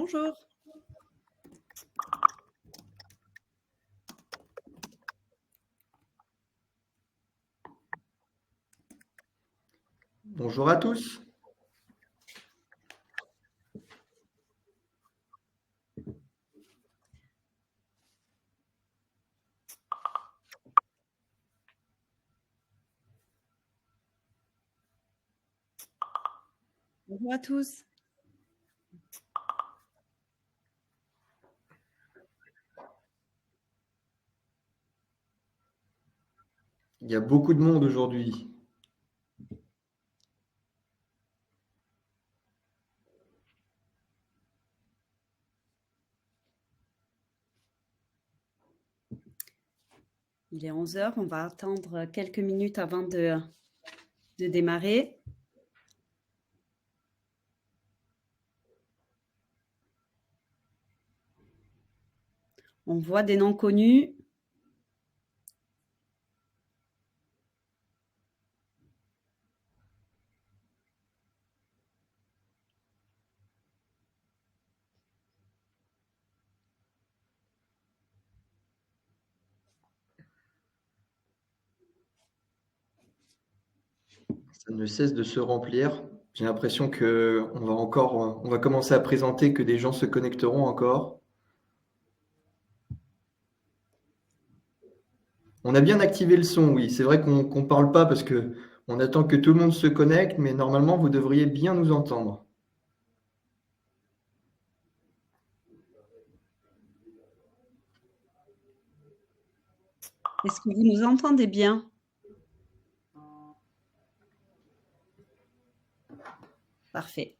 Bonjour. Bonjour à tous. Bonjour à tous. Il y a beaucoup de monde aujourd'hui. Il est 11 heures. On va attendre quelques minutes avant de démarrer. On voit des noms connus. Ça ne cesse de se remplir. J'ai l'impression on va commencer à présenter, que des gens se connecteront encore. On a bien activé le son, oui. C'est vrai qu'on ne parle pas parce qu'on attend que tout le monde se connecte, mais normalement, vous devriez bien nous entendre. Est-ce que vous nous entendez bien? Parfait.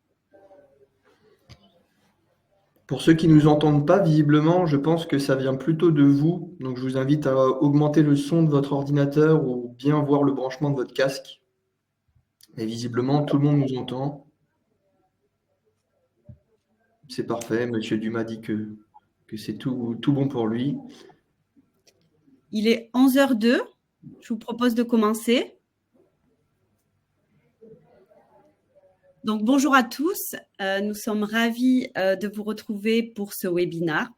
Pour ceux qui ne nous entendent pas, visiblement, je pense que ça vient plutôt de vous. Donc, je vous invite à augmenter le son de votre ordinateur ou bien voir le branchement de votre casque. Mais visiblement, tout le monde nous entend. C'est parfait. Monsieur Dumas dit que c'est tout bon pour lui. Il est 11h02. Je vous propose de commencer. Donc, bonjour à tous. Nous sommes ravis de vous retrouver pour ce webinaire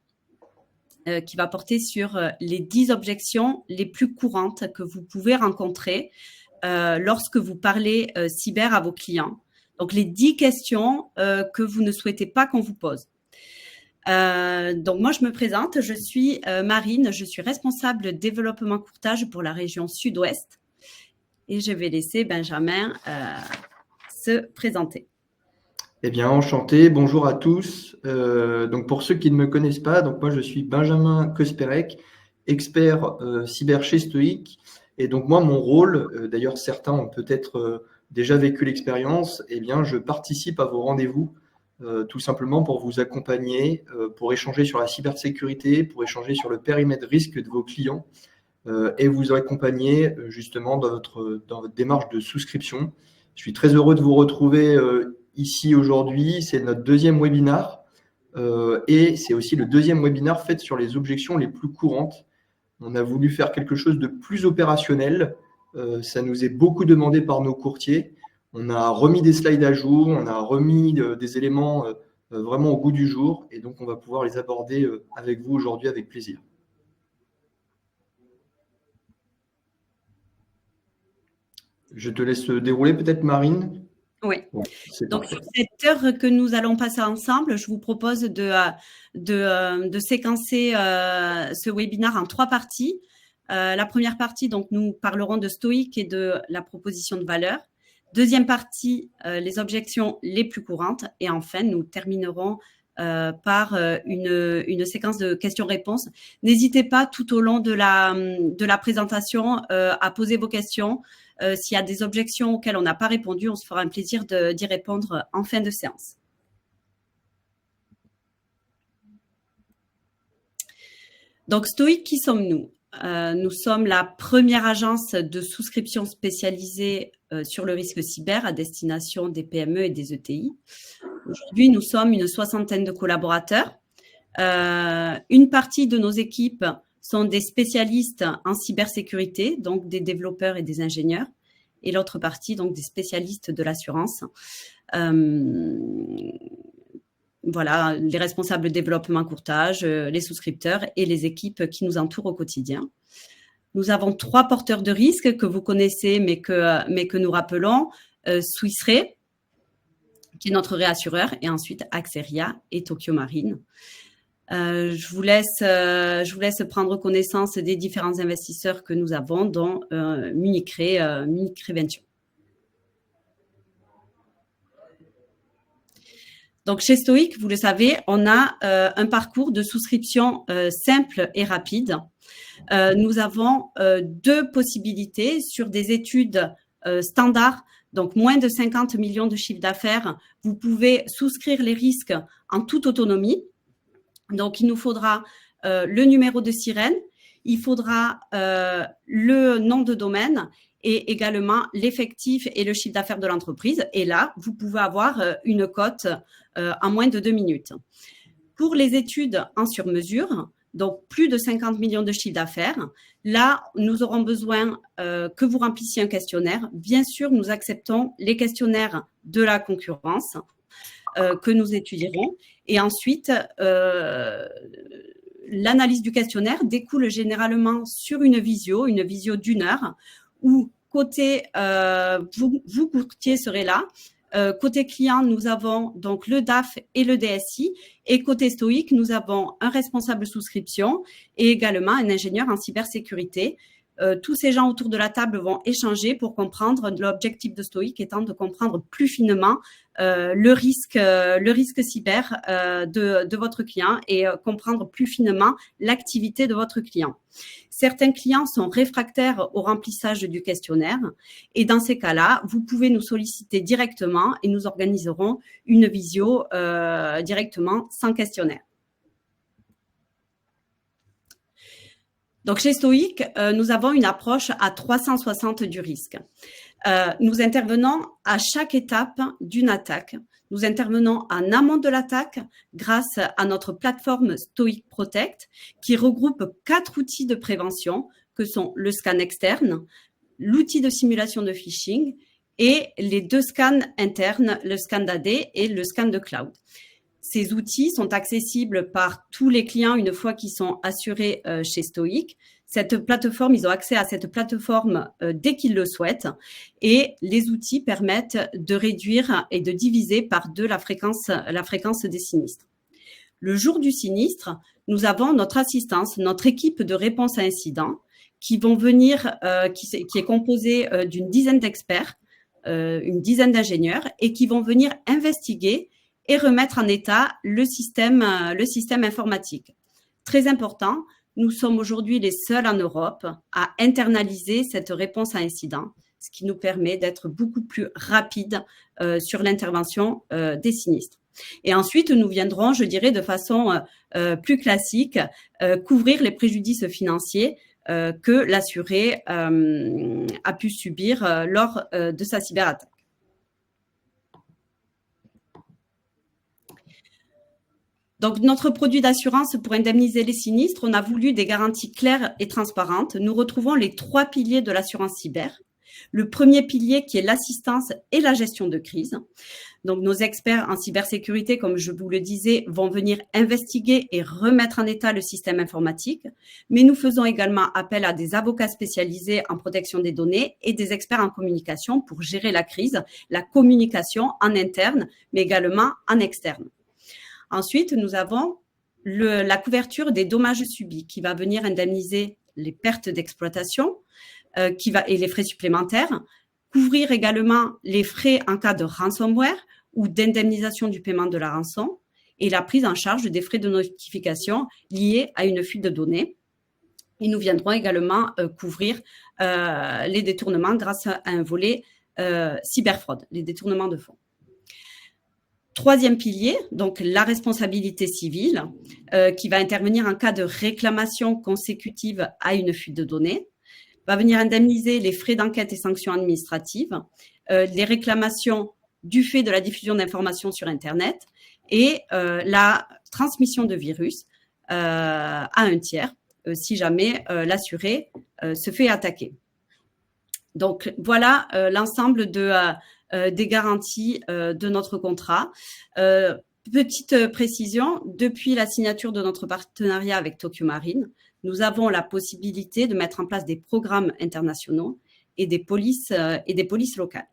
qui va porter sur les 10 objections les plus courantes que vous pouvez rencontrer lorsque vous parlez cyber à vos clients. Donc, les 10 questions que vous ne souhaitez pas qu'on vous pose. Donc, moi, je me présente. Je suis Marine. Je suis responsable développement courtage pour la région Sud-Ouest. Et je vais laisser Benjamin se présenter. Eh bien, enchanté. Bonjour à tous. Donc, pour ceux qui ne me connaissent pas, donc moi, je suis Benjamin Kosperek, expert cyber chez Stoic. Et donc, moi, mon rôle, d'ailleurs, certains ont peut-être déjà vécu l'expérience, eh bien, je participe à vos rendez-vous tout simplement pour vous accompagner, pour échanger sur la cybersécurité, pour échanger sur le périmètre risque de vos clients et vous accompagner justement dans votre démarche de souscription. Je suis très heureux de vous retrouver ici aujourd'hui. C'est notre deuxième webinaire et c'est aussi le deuxième webinaire fait sur les objections les plus courantes. On a voulu faire quelque chose de plus opérationnel. Ça nous est beaucoup demandé par nos courtiers. On a remis des slides à jour, on a remis des éléments vraiment au goût du jour et donc on va pouvoir les aborder avec vous aujourd'hui avec plaisir. Je te laisse dérouler peut-être, Marine. Oui. Bon, donc, sur cette heure que nous allons passer ensemble, je vous propose de séquencer ce webinaire en 3 parties. La première partie, donc, nous parlerons de Stoic et de la proposition de valeur. Deuxième partie, les objections les plus courantes. Et enfin, nous terminerons par une séquence de questions-réponses. N'hésitez pas tout au long de la présentation à poser vos questions. S'il y a des objections auxquelles on n'a pas répondu, on se fera un plaisir d'y répondre en fin de séance. Donc, Stoic, qui sommes-nous? Nous sommes la première agence de souscription spécialisée sur le risque cyber à destination des PME et des ETI. Aujourd'hui, nous sommes une 60aine de collaborateurs. Une partie de nos équipes sont des spécialistes en cybersécurité, donc des développeurs et des ingénieurs, et l'autre partie, donc des spécialistes de l'assurance. voilà, les responsables développement courtage, les souscripteurs et les équipes qui nous entourent au quotidien. Nous avons 3 porteurs de risques que vous connaissez, mais que nous rappelons. Swiss Re, qui est notre réassureur, et ensuite Axeria et Tokyo Marine. Je vous laisse prendre connaissance des différents investisseurs que nous avons, dont Munich Re Venture. Donc, chez Stoic, vous le savez, on a un parcours de souscription simple et rapide. Nous avons 2 possibilités sur des études standards, donc moins de 50 millions de chiffre d'affaires. Vous pouvez souscrire les risques en toute autonomie. Donc, il nous faudra le numéro de sirène, il faudra le nom de domaine et également l'effectif et le chiffre d'affaires de l'entreprise. Et là, vous pouvez avoir une cote en moins de 2 minutes. Pour les études en sur-mesure, donc plus de 50 millions de chiffre d'affaires, là, nous aurons besoin que vous remplissiez un questionnaire. Bien sûr, nous acceptons les questionnaires de la concurrence que nous étudierons. Et ensuite, l'analyse du questionnaire découle généralement sur une visio d'1 heure, où côté vous courtier serez là. Côté client, nous avons donc le DAF et le DSI. Et côté Stoic, nous avons un responsable souscription et également un ingénieur en cybersécurité. Tous ces gens autour de la table vont échanger pour comprendre, l'objectif de Stoic étant de comprendre plus finement le risque cyber de votre client et comprendre plus finement l'activité de votre client. Certains clients sont réfractaires au remplissage du questionnaire et dans ces cas-là, vous pouvez nous solliciter directement et nous organiserons une visio directement sans questionnaire. Donc, chez Stoic, nous avons une approche à 360 du risque. Nous intervenons à chaque étape d'une attaque. Nous intervenons en amont de l'attaque grâce à notre plateforme Stoic Protect qui regroupe 4 outils de prévention que sont le scan externe, l'outil de simulation de phishing et les 2 scans internes, le scan d'AD et le scan de cloud. Ces outils sont accessibles par tous les clients une fois qu'ils sont assurés chez Stoic. Cette plateforme, ils ont accès à cette plateforme dès qu'ils le souhaitent et les outils permettent de réduire et de diviser par 2 la fréquence des sinistres. Le jour du sinistre, nous avons notre assistance, notre équipe de réponse à incidents qui vont venir, qui est composée d'une dizaine d'experts, une dizaine d'ingénieurs et qui vont venir investiguer et remettre en état le système informatique. Très important, nous sommes aujourd'hui les seuls en Europe à internaliser cette réponse à incident, ce qui nous permet d'être beaucoup plus rapide sur l'intervention des sinistres. Et ensuite, nous viendrons, je dirais, de façon plus classique, couvrir les préjudices financiers que l'assuré a pu subir lors de sa cyberattaque. Donc, notre produit d'assurance pour indemniser les sinistres, on a voulu des garanties claires et transparentes. Nous retrouvons les 3 piliers de l'assurance cyber. Le premier pilier qui est l'assistance et la gestion de crise. Donc, nos experts en cybersécurité, comme je vous le disais, vont venir investiguer et remettre en état le système informatique. Mais nous faisons également appel à des avocats spécialisés en protection des données et des experts en communication pour gérer la crise, la communication en interne, mais également en externe. Ensuite, nous avons la couverture des dommages subis qui va venir indemniser les pertes d'exploitation et les frais supplémentaires, couvrir également les frais en cas de ransomware ou d'indemnisation du paiement de la rançon et la prise en charge des frais de notification liés à une fuite de données. Et nous viendrons également couvrir les détournements grâce à un volet cyberfraude, les détournements de fonds. Troisième pilier, donc la responsabilité civile qui va intervenir en cas de réclamation consécutive à une fuite de données, va venir indemniser les frais d'enquête et sanctions administratives, les réclamations du fait de la diffusion d'informations sur Internet et la transmission de virus à un tiers si jamais l'assuré se fait attaquer. Donc, voilà l'ensemble des garanties de notre contrat. Petite précision, depuis la signature de notre partenariat avec Tokyo Marine, nous avons la possibilité de mettre en place des programmes internationaux et des polices locales.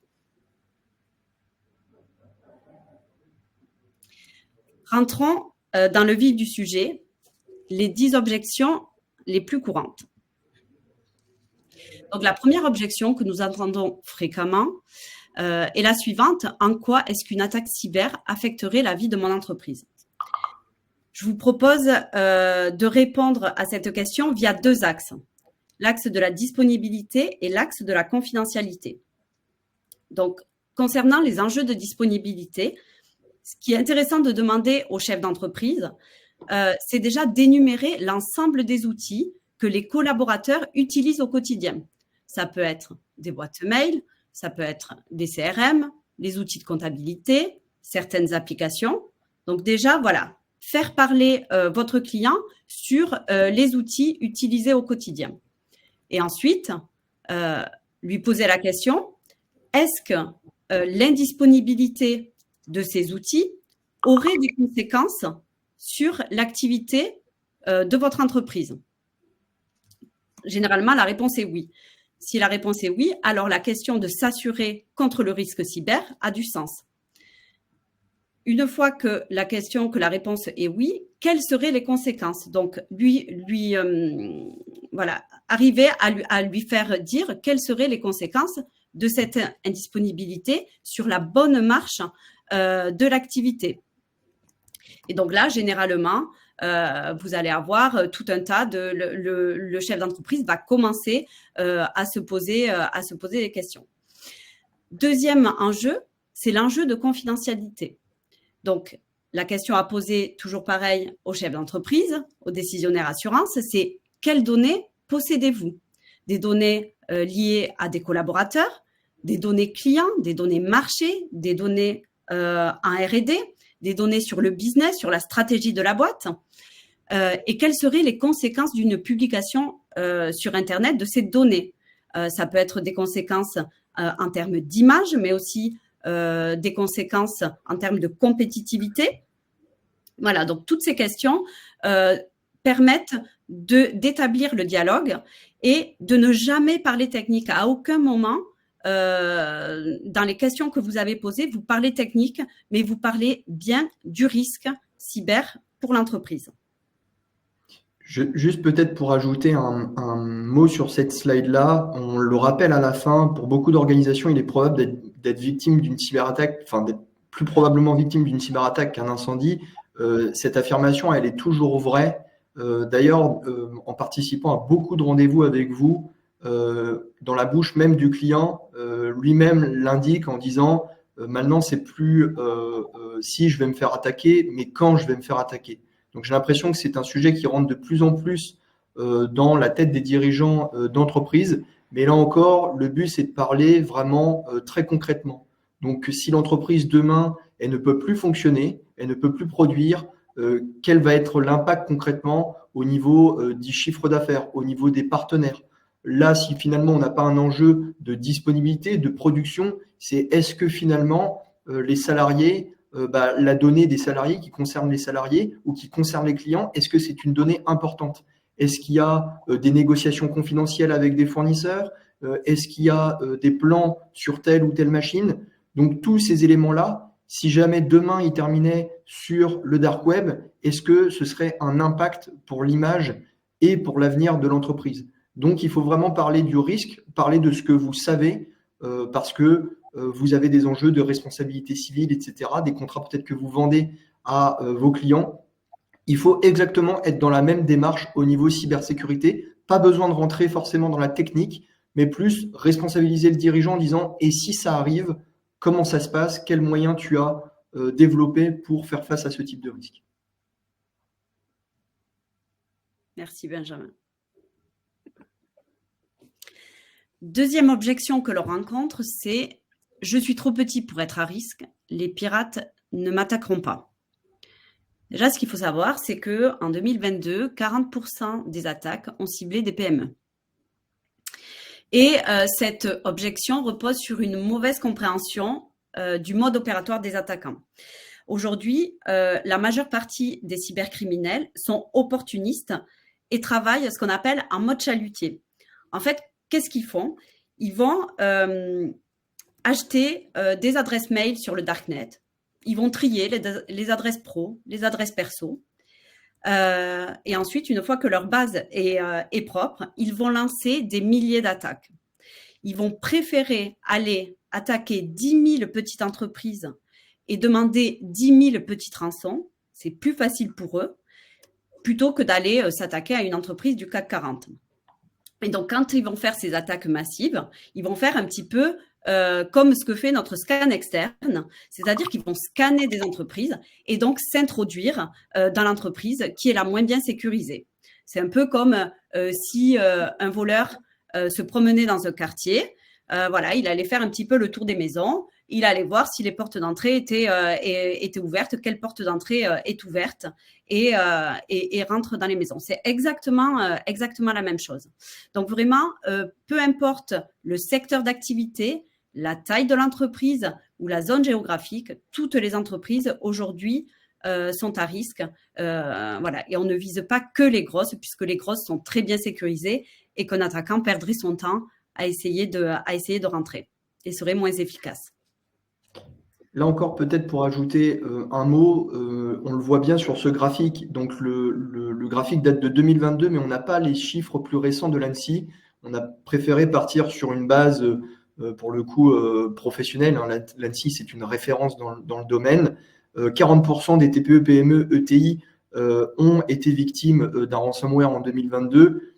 Rentrons dans le vif du sujet, les 10 objections les plus courantes. Donc, la première objection que nous entendons fréquemment est la suivante. En quoi est-ce qu'une attaque cyber affecterait la vie de mon entreprise? Je vous propose de répondre à cette question via 2 axes. L'axe de la disponibilité et l'axe de la confidentialité. Donc, concernant les enjeux de disponibilité, ce qui est intéressant de demander aux chefs d'entreprise, c'est déjà d'énumérer l'ensemble des outils que les collaborateurs utilisent au quotidien. Ça peut être des boîtes mail, ça peut être des CRM, les outils de comptabilité, certaines applications. Donc déjà, voilà, faire parler votre client sur les outils utilisés au quotidien. Et ensuite, lui poser la question, est-ce que l'indisponibilité de ces outils aurait des conséquences sur l'activité de votre entreprise? Généralement, la réponse est oui. Si la réponse est oui, alors la question de s'assurer contre le risque cyber a du sens. Une fois que la réponse est oui, quelles seraient les conséquences? Donc, arriver à lui faire dire quelles seraient les conséquences de cette indisponibilité sur la bonne marche de l'activité. Et donc là, généralement, vous allez avoir tout un tas de… Le chef d'entreprise va commencer à se poser des questions. Deuxième enjeu, c'est l'enjeu de confidentialité. Donc, la question à poser, toujours pareil, au chef d'entreprise, aux décisionnaires assurances, c'est quelles données possédez-vous? Des données liées à des collaborateurs, des données clients, des données marché, des données en R&D, des données sur le business, sur la stratégie de la boîte, et quelles seraient les conséquences d'une publication sur Internet de ces données. Ça peut être des conséquences en termes d'image, mais aussi des conséquences en termes de compétitivité. Voilà, donc toutes ces questions permettent d'établir le dialogue et de ne jamais parler technique. À aucun moment, dans les questions que vous avez posées, vous parlez technique, mais vous parlez bien du risque cyber pour l'entreprise. Juste peut-être pour ajouter un mot sur cette slide-là, on le rappelle à la fin, pour beaucoup d'organisations, il est probable d'être victime d'une cyberattaque, enfin d'être plus probablement victime d'une cyberattaque qu'un incendie. Cette affirmation, elle est toujours vraie. D'ailleurs, en participant à beaucoup de rendez-vous avec vous, dans la bouche même du client, lui-même l'indique en disant maintenant c'est plus si je vais me faire attaquer, mais quand je vais me faire attaquer. Donc j'ai l'impression que c'est un sujet qui rentre de plus en plus dans la tête des dirigeants d'entreprise, mais là encore, le but c'est de parler vraiment très concrètement. Donc si l'entreprise demain, elle ne peut plus fonctionner, elle ne peut plus produire, quel va être l'impact concrètement au niveau du chiffre d'affaires, au niveau des partenaires? Là, si finalement on n'a pas un enjeu de disponibilité, de production, c'est est-ce que finalement les salariés, la donnée des salariés qui concerne les salariés ou qui concerne les clients, est-ce que c'est une donnée importante? Est-ce qu'il y a des négociations confidentielles avec des fournisseurs? Est-ce qu'il y a des plans sur telle ou telle machine? Donc tous ces éléments-là, si jamais demain ils terminaient sur le dark web, est-ce que ce serait un impact pour l'image et pour l'avenir de l'entreprise? Donc, il faut vraiment parler du risque, parler de ce que vous savez, parce que vous avez des enjeux de responsabilité civile, etc., des contrats peut-être que vous vendez à vos clients. Il faut exactement être dans la même démarche au niveau cybersécurité. Pas besoin de rentrer forcément dans la technique, mais plus responsabiliser le dirigeant en disant « et si ça arrive, comment ça se passe? Quels moyens tu as développés pour faire face à ce type de risque ?» Merci Benjamin. Deuxième objection que l'on rencontre, c'est « je suis trop petit pour être à risque, les pirates ne m'attaqueront pas ». Déjà, ce qu'il faut savoir, c'est qu'en 2022, 40% des attaques ont ciblé des PME. Et cette objection repose sur une mauvaise compréhension du mode opératoire des attaquants. Aujourd'hui, la majeure partie des cybercriminels sont opportunistes et travaillent ce qu'on appelle en mode chalutier. En fait, qu'est-ce qu'ils font? Ils vont acheter des adresses mail sur le darknet. Ils vont trier les adresses pro, les adresses perso. Et ensuite, une fois que leur base est propre, ils vont lancer des milliers d'attaques. Ils vont préférer aller attaquer 10 000 petites entreprises et demander 10 000 petites rançons. C'est plus facile pour eux, plutôt que d'aller s'attaquer à une entreprise du CAC 40. Et donc, quand ils vont faire ces attaques massives, ils vont faire un petit peu comme ce que fait notre scan externe, c'est-à-dire qu'ils vont scanner des entreprises et donc s'introduire dans l'entreprise qui est la moins bien sécurisée. C'est un peu comme si un voleur se promenait dans un quartier, voilà, il allait faire un petit peu le tour des maisons, il allait voir si les portes d'entrée étaient ouvertes, quelle porte d'entrée est ouverte et rentre dans les maisons. C'est exactement la même chose. Donc vraiment, peu importe le secteur d'activité, la taille de l'entreprise ou la zone géographique, toutes les entreprises aujourd'hui sont à risque. Voilà. Et on ne vise pas que les grosses, puisque les grosses sont très bien sécurisées et qu'un attaquant perdrait son temps à essayer de rentrer et serait moins efficace. Là encore, peut-être pour ajouter un mot, on le voit bien sur ce graphique. Donc, le graphique date de 2022, mais on n'a pas les chiffres plus récents de l'ANSSI. On a préféré partir sur une base, pour le coup, professionnelle. L'ANSSI, c'est une référence dans le domaine. 40% des TPE, PME, ETI ont été victimes d'un ransomware en 2022.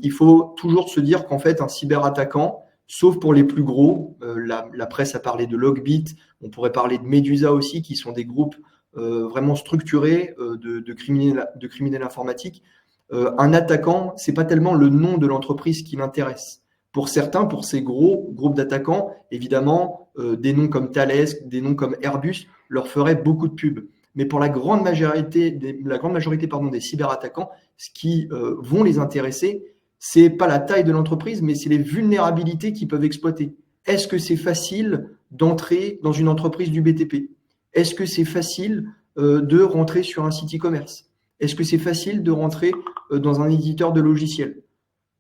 Il faut toujours se dire qu'en fait, un cyberattaquant, sauf pour les plus gros, la presse a parlé de Logbit, on pourrait parler de Medusa aussi, qui sont des groupes vraiment structurés de criminels informatiques. Un attaquant, c'est pas tellement le nom de l'entreprise qui l'intéresse. Pour certains, pour ces gros groupes d'attaquants, évidemment, des noms comme Thales, des noms comme Airbus leur feraient beaucoup de pubs. Mais pour la grande majorité des cyberattaquants, ce qui vont les intéresser, c'est pas la taille de l'entreprise, mais c'est les vulnérabilités qu'ils peuvent exploiter. Est-ce que c'est facile d'entrer dans une entreprise du BTP? Est-ce que c'est facile de rentrer sur un site e-commerce? Est-ce que c'est facile de rentrer dans un éditeur de logiciels?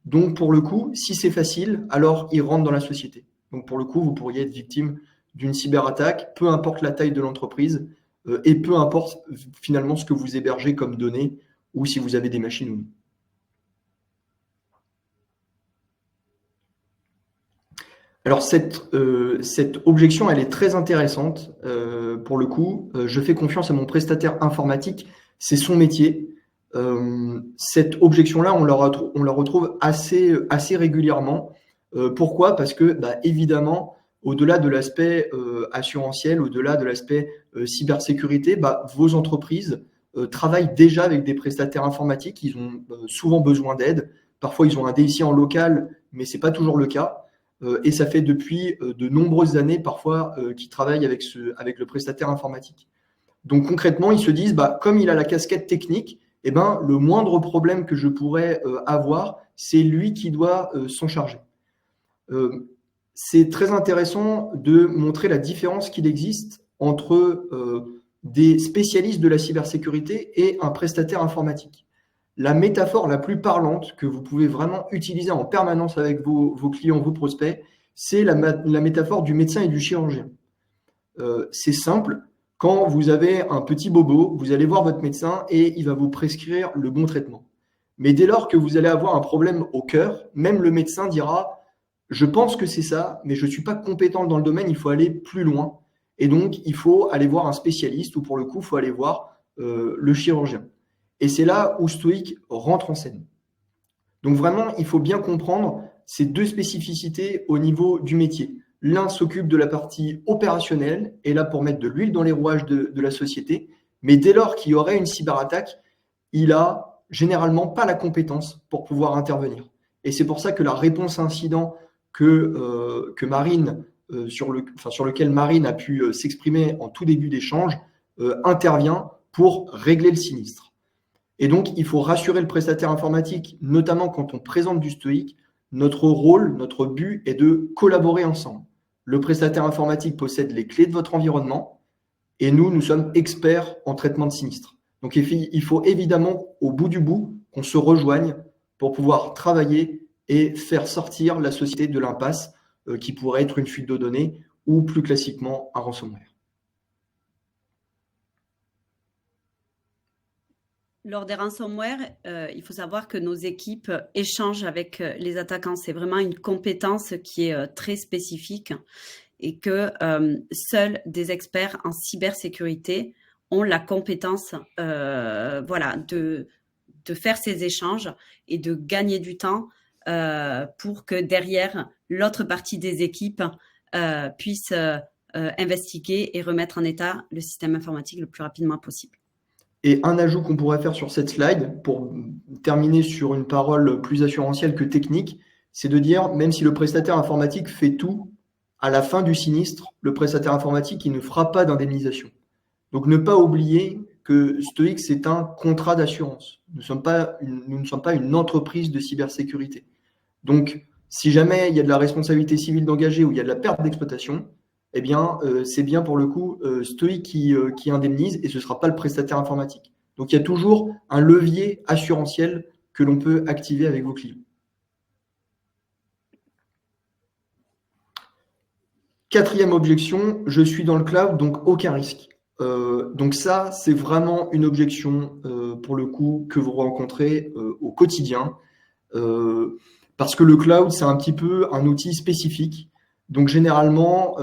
Donc, pour le coup, si c'est facile, alors ils rentrent dans la société. Donc, pour le coup, vous pourriez être victime d'une cyberattaque, peu importe la taille de l'entreprise et peu importe finalement ce que vous hébergez comme données ou si vous avez des machines ou non. Alors, cette objection, elle est très intéressante. Pour le coup, je fais confiance à mon prestataire informatique, c'est son métier. Cette objection-là, on la retrouve assez régulièrement. Pourquoi? Parce que, évidemment, au-delà de l'aspect assurantiel, au-delà de l'aspect cybersécurité, vos entreprises travaillent déjà avec des prestataires informatiques. Ils ont souvent besoin d'aide. Parfois, ils ont un DSI en local, mais ce n'est pas toujours le cas. Et ça fait depuis de nombreuses années, parfois, qu'ils travaillent avec le prestataire informatique. Donc, concrètement, ils se disent, comme il a la casquette technique, le moindre problème que je pourrais avoir, c'est lui qui doit s'en charger. C'est très intéressant de montrer la différence qu'il existe entre des spécialistes de la cybersécurité et un prestataire informatique. La métaphore la plus parlante que vous pouvez vraiment utiliser en permanence avec vos clients, vos prospects, c'est la métaphore du médecin et du chirurgien. C'est simple. Quand vous avez un petit bobo, vous allez voir votre médecin et il va vous prescrire le bon traitement. Mais dès lors que vous allez avoir un problème au cœur, même le médecin dira « je pense que c'est ça, mais je ne suis pas compétent dans le domaine, il faut aller plus loin. » Et donc, il faut aller voir un spécialiste ou pour le coup, il faut aller voir le chirurgien. Et c'est là où Stoic rentre en scène. Donc vraiment, il faut bien comprendre ces deux spécificités au niveau du métier. L'un s'occupe de la partie opérationnelle, et là pour mettre de l'huile dans les rouages de la société. Mais dès lors qu'il y aurait une cyberattaque, il a généralement pas la compétence pour pouvoir intervenir. Et c'est pour ça que la réponse incident que Marine, sur lequel Marine a pu s'exprimer en tout début d'échange, intervient pour régler le sinistre. Et donc, il faut rassurer le prestataire informatique, notamment quand on présente du Stoic. Notre rôle, notre but est de collaborer ensemble. Le prestataire informatique possède les clés de votre environnement Et nous sommes experts en traitement de sinistres. Donc, il faut évidemment, au bout du bout, qu'on se rejoigne pour pouvoir travailler et faire sortir la société de l'impasse qui pourrait être une fuite de données ou plus classiquement un ransomware. Lors des ransomware, il faut savoir que nos équipes échangent avec les attaquants. C'est vraiment une compétence qui est très spécifique et que seuls des experts en cybersécurité ont la compétence de faire ces échanges et de gagner du temps pour que derrière, l'autre partie des équipes puisse investiguer et remettre en état le système informatique le plus rapidement possible. Et un ajout qu'on pourrait faire sur cette slide, pour terminer sur une parole plus assurantielle que technique, c'est de dire, même si le prestataire informatique fait tout, à la fin du sinistre, le prestataire informatique, il ne fera pas d'indemnisation. Donc, ne pas oublier que Stoic, c'est un contrat d'assurance. Nous ne sommes pas une entreprise de cybersécurité. Donc, si jamais il y a de la responsabilité civile d'engager ou il y a de la perte d'exploitation, eh bien, c'est bien pour le coup Stoic qui indemnise et ce ne sera pas le prestataire informatique. Donc, il y a toujours un levier assurantiel que l'on peut activer avec vos clients. Quatrième objection, je suis dans le cloud, donc aucun risque. Donc ça, c'est vraiment une objection, pour le coup, que vous rencontrez au quotidien. Parce que le cloud, c'est un petit peu un outil spécifique. Donc généralement,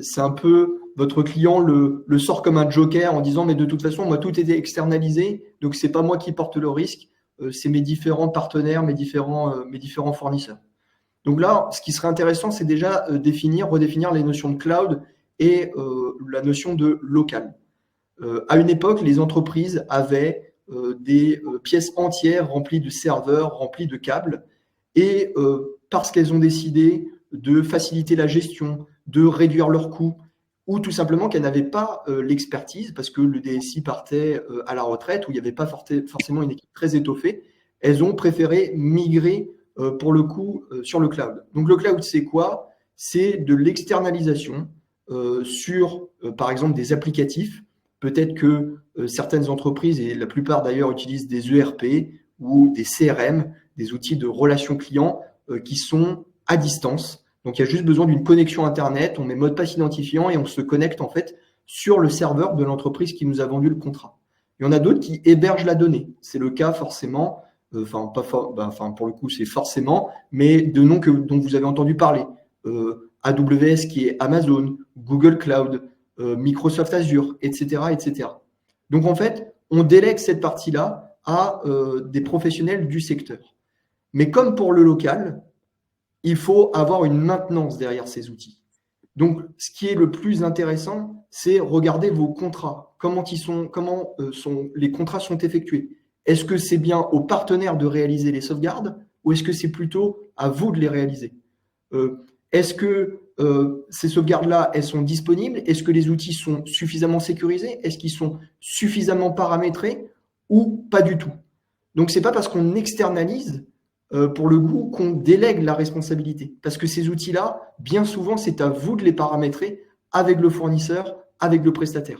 c'est un peu votre client le sort comme un joker en disant mais de toute façon, moi, tout était externalisé, donc c'est pas moi qui porte le risque, c'est mes différents partenaires, mes différents fournisseurs. Donc là, ce qui serait intéressant, c'est déjà redéfinir les notions de cloud et la notion de local. À une époque, les entreprises avaient des pièces entières remplies de serveurs, remplies de câbles, et parce qu'elles ont décidé de faciliter la gestion, de réduire leurs coûts, ou tout simplement qu'elles n'avaient pas l'expertise, parce que le DSI partait à la retraite, où il n'y avait pas forcément une équipe très étoffée, elles ont préféré migrer pour le coup sur le cloud. Donc le cloud, c'est quoi? C'est de l'externalisation sur, par exemple, des applicatifs. Peut-être que certaines entreprises, et la plupart d'ailleurs, utilisent des ERP ou des CRM, des outils de relations clients qui sont à distance. Donc, il y a juste besoin d'une connexion Internet, on met mot de passe identifiant et on se connecte en fait sur le serveur de l'entreprise qui nous a vendu le contrat. Il y en a d'autres qui hébergent la donnée. C'est le cas forcément, pour le coup, c'est forcément, mais de noms dont vous avez entendu parler. AWS qui est Amazon, Google Cloud, Microsoft Azure, etc., etc. Donc, en fait, on délègue cette partie-là à des professionnels du secteur. Mais comme pour le local, il faut avoir une maintenance derrière ces outils. Donc, ce qui est le plus intéressant, c'est regarder vos contrats. Comment les contrats sont effectués? Est-ce que c'est bien aux partenaires de réaliser les sauvegardes ou est-ce que c'est plutôt à vous de les réaliser? Est-ce que ces sauvegardes-là, elles sont disponibles? Est-ce que les outils sont suffisamment sécurisés? Est-ce qu'ils sont suffisamment paramétrés ou pas du tout? Donc, ce n'est pas parce qu'on externalise pour le coup, qu'on délègue la responsabilité. Parce que ces outils-là, bien souvent, c'est à vous de les paramétrer avec le fournisseur, avec le prestataire.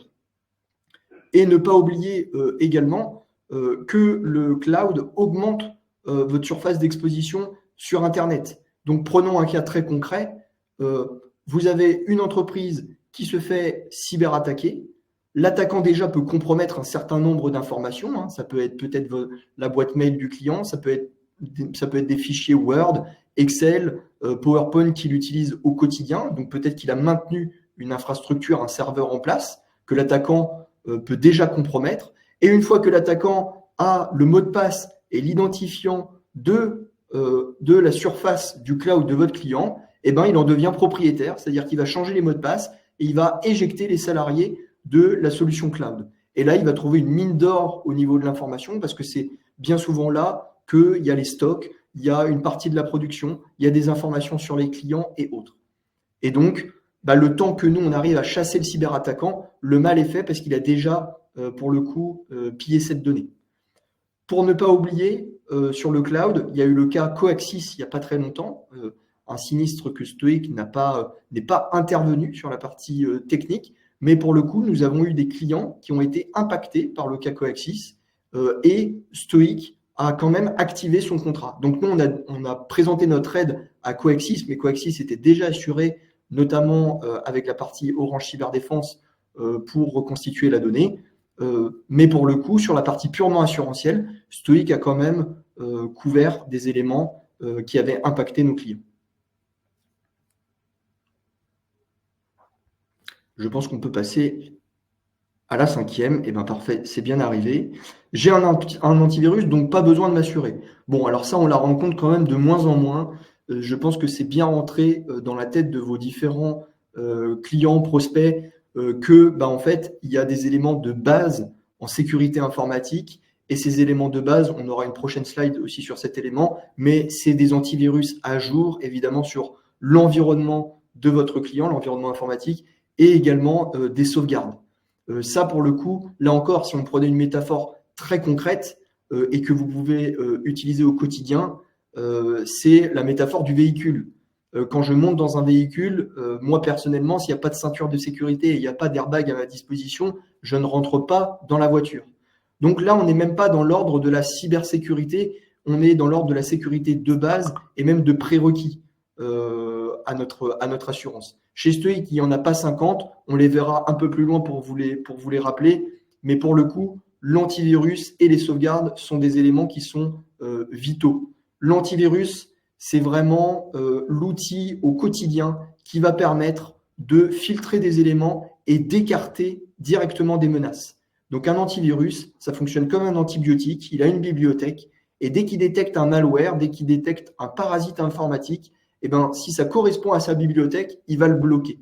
Et ne pas oublier également que le cloud augmente votre surface d'exposition sur Internet. Donc, prenons un cas très concret. Vous avez une entreprise qui se fait cyberattaquer. L'attaquant déjà peut compromettre un certain nombre d'informations. Hein. Ça peut être peut-être la boîte mail du client, ça peut être des fichiers Word, Excel, PowerPoint qu'il utilise au quotidien. Donc peut-être qu'il a maintenu une infrastructure, un serveur en place que l'attaquant peut déjà compromettre. Et une fois que l'attaquant a le mot de passe et l'identifiant de la surface du cloud de votre client, eh ben, il en devient propriétaire, c'est-à-dire qu'il va changer les mots de passe et il va éjecter les salariés de la solution cloud. Et là, il va trouver une mine d'or au niveau de l'information parce que c'est bien souvent là qu'il y a les stocks, il y a une partie de la production, il y a des informations sur les clients et autres. Et donc, le temps que nous, on arrive à chasser le cyberattaquant, le mal est fait parce qu'il a déjà, pour le coup, pillé cette donnée. Pour ne pas oublier, sur le cloud, il y a eu le cas Coaxis il n'y a pas très longtemps, un sinistre que Stoic n'est pas intervenu sur la partie technique, Mais pour le coup, nous avons eu des clients qui ont été impactés par le cas Coaxis et Stoic a quand même activé son contrat. Donc nous, on a présenté notre aide à Coaxis, mais Coaxis était déjà assuré, notamment avec la partie Orange Cyberdéfense pour reconstituer la donnée. Mais pour le coup, sur la partie purement assurantielle, Stoic a quand même couvert des éléments qui avaient impacté nos clients. Je pense qu'on peut passer à la 5e. Eh bien, parfait, c'est bien arrivé. J'ai un antivirus, donc pas besoin de m'assurer. Bon, alors ça, on la rencontre quand même de moins en moins. Je pense que c'est bien rentré dans la tête de vos différents clients, prospects, que, en fait, il y a des éléments de base en sécurité informatique. Et ces éléments de base, on aura une prochaine slide aussi sur cet élément, mais c'est des antivirus à jour, évidemment, sur l'environnement de votre client, l'environnement informatique, et également des sauvegardes. Ça, pour le coup, là encore, si on prenait une métaphore très concrète et que vous pouvez utiliser au quotidien, c'est la métaphore du véhicule. Quand je monte dans un véhicule, moi personnellement, s'il n'y a pas de ceinture de sécurité et il n'y a pas d'airbag à ma disposition, je ne rentre pas dans la voiture. Donc là, on n'est même pas dans l'ordre de la cybersécurité, on est dans l'ordre de la sécurité de base et même de prérequis à notre assurance. Chez Stoic, il n'y en a pas 50, on les verra un peu plus loin pour vous les rappeler, mais pour le coup, l'antivirus et les sauvegardes sont des éléments qui sont vitaux. L'antivirus, c'est vraiment l'outil au quotidien qui va permettre de filtrer des éléments et d'écarter directement des menaces. Donc un antivirus, ça fonctionne comme un antibiotique, il a une bibliothèque, et dès qu'il détecte un malware, dès qu'il détecte un parasite informatique, si ça correspond à sa bibliothèque, il va le bloquer.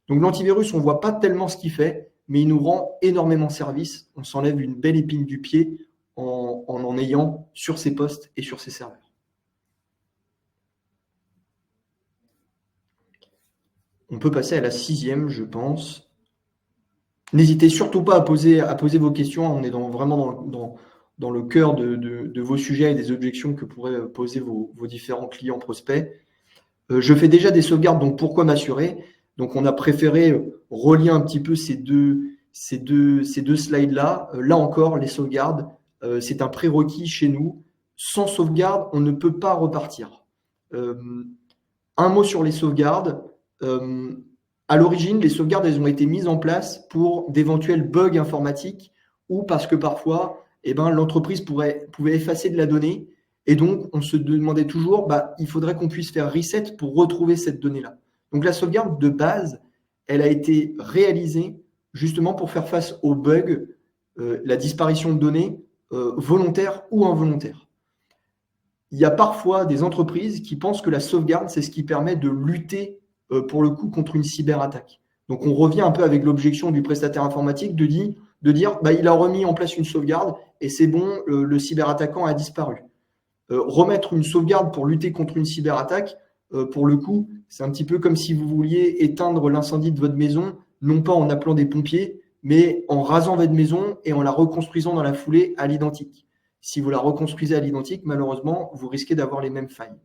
Donc l'antivirus, on ne voit pas tellement ce qu'il fait, mais il nous rend énormément service. On s'enlève une belle épine du pied en ayant sur ses postes et sur ses serveurs. On peut passer à la 6e, je pense. N'hésitez surtout pas à poser vos questions. On est vraiment dans le cœur de vos sujets et des objections que pourraient poser vos différents clients prospects. Je fais déjà des sauvegardes, donc pourquoi m'assurer? Donc on a préféré relier un petit peu ces deux slides-là. Là encore, les sauvegardes, c'est un prérequis chez nous. Sans sauvegarde, on ne peut pas repartir. Un mot sur les sauvegardes. À l'origine, les sauvegardes, elles ont été mises en place pour d'éventuels bugs informatiques ou parce que parfois, l'entreprise pouvait effacer de la donnée. Et donc, on se demandait toujours, il faudrait qu'on puisse faire reset pour retrouver cette donnée-là. Donc, la sauvegarde de base, elle a été réalisée justement pour faire face aux bugs, la disparition de données, volontaire ou involontaire. Il y a parfois des entreprises qui pensent que la sauvegarde, c'est ce qui permet de lutter pour le coup contre une cyberattaque. Donc, on revient un peu avec l'objection du prestataire informatique de dire, il a remis en place une sauvegarde et c'est bon, le cyberattaquant a disparu. Remettre une sauvegarde pour lutter contre une cyberattaque, pour le coup, c'est un petit peu comme si vous vouliez éteindre l'incendie de votre maison, non pas en appelant des pompiers, mais en rasant votre maison et en la reconstruisant dans la foulée à l'identique. Si vous la reconstruisez à l'identique, malheureusement, vous risquez d'avoir les mêmes failles.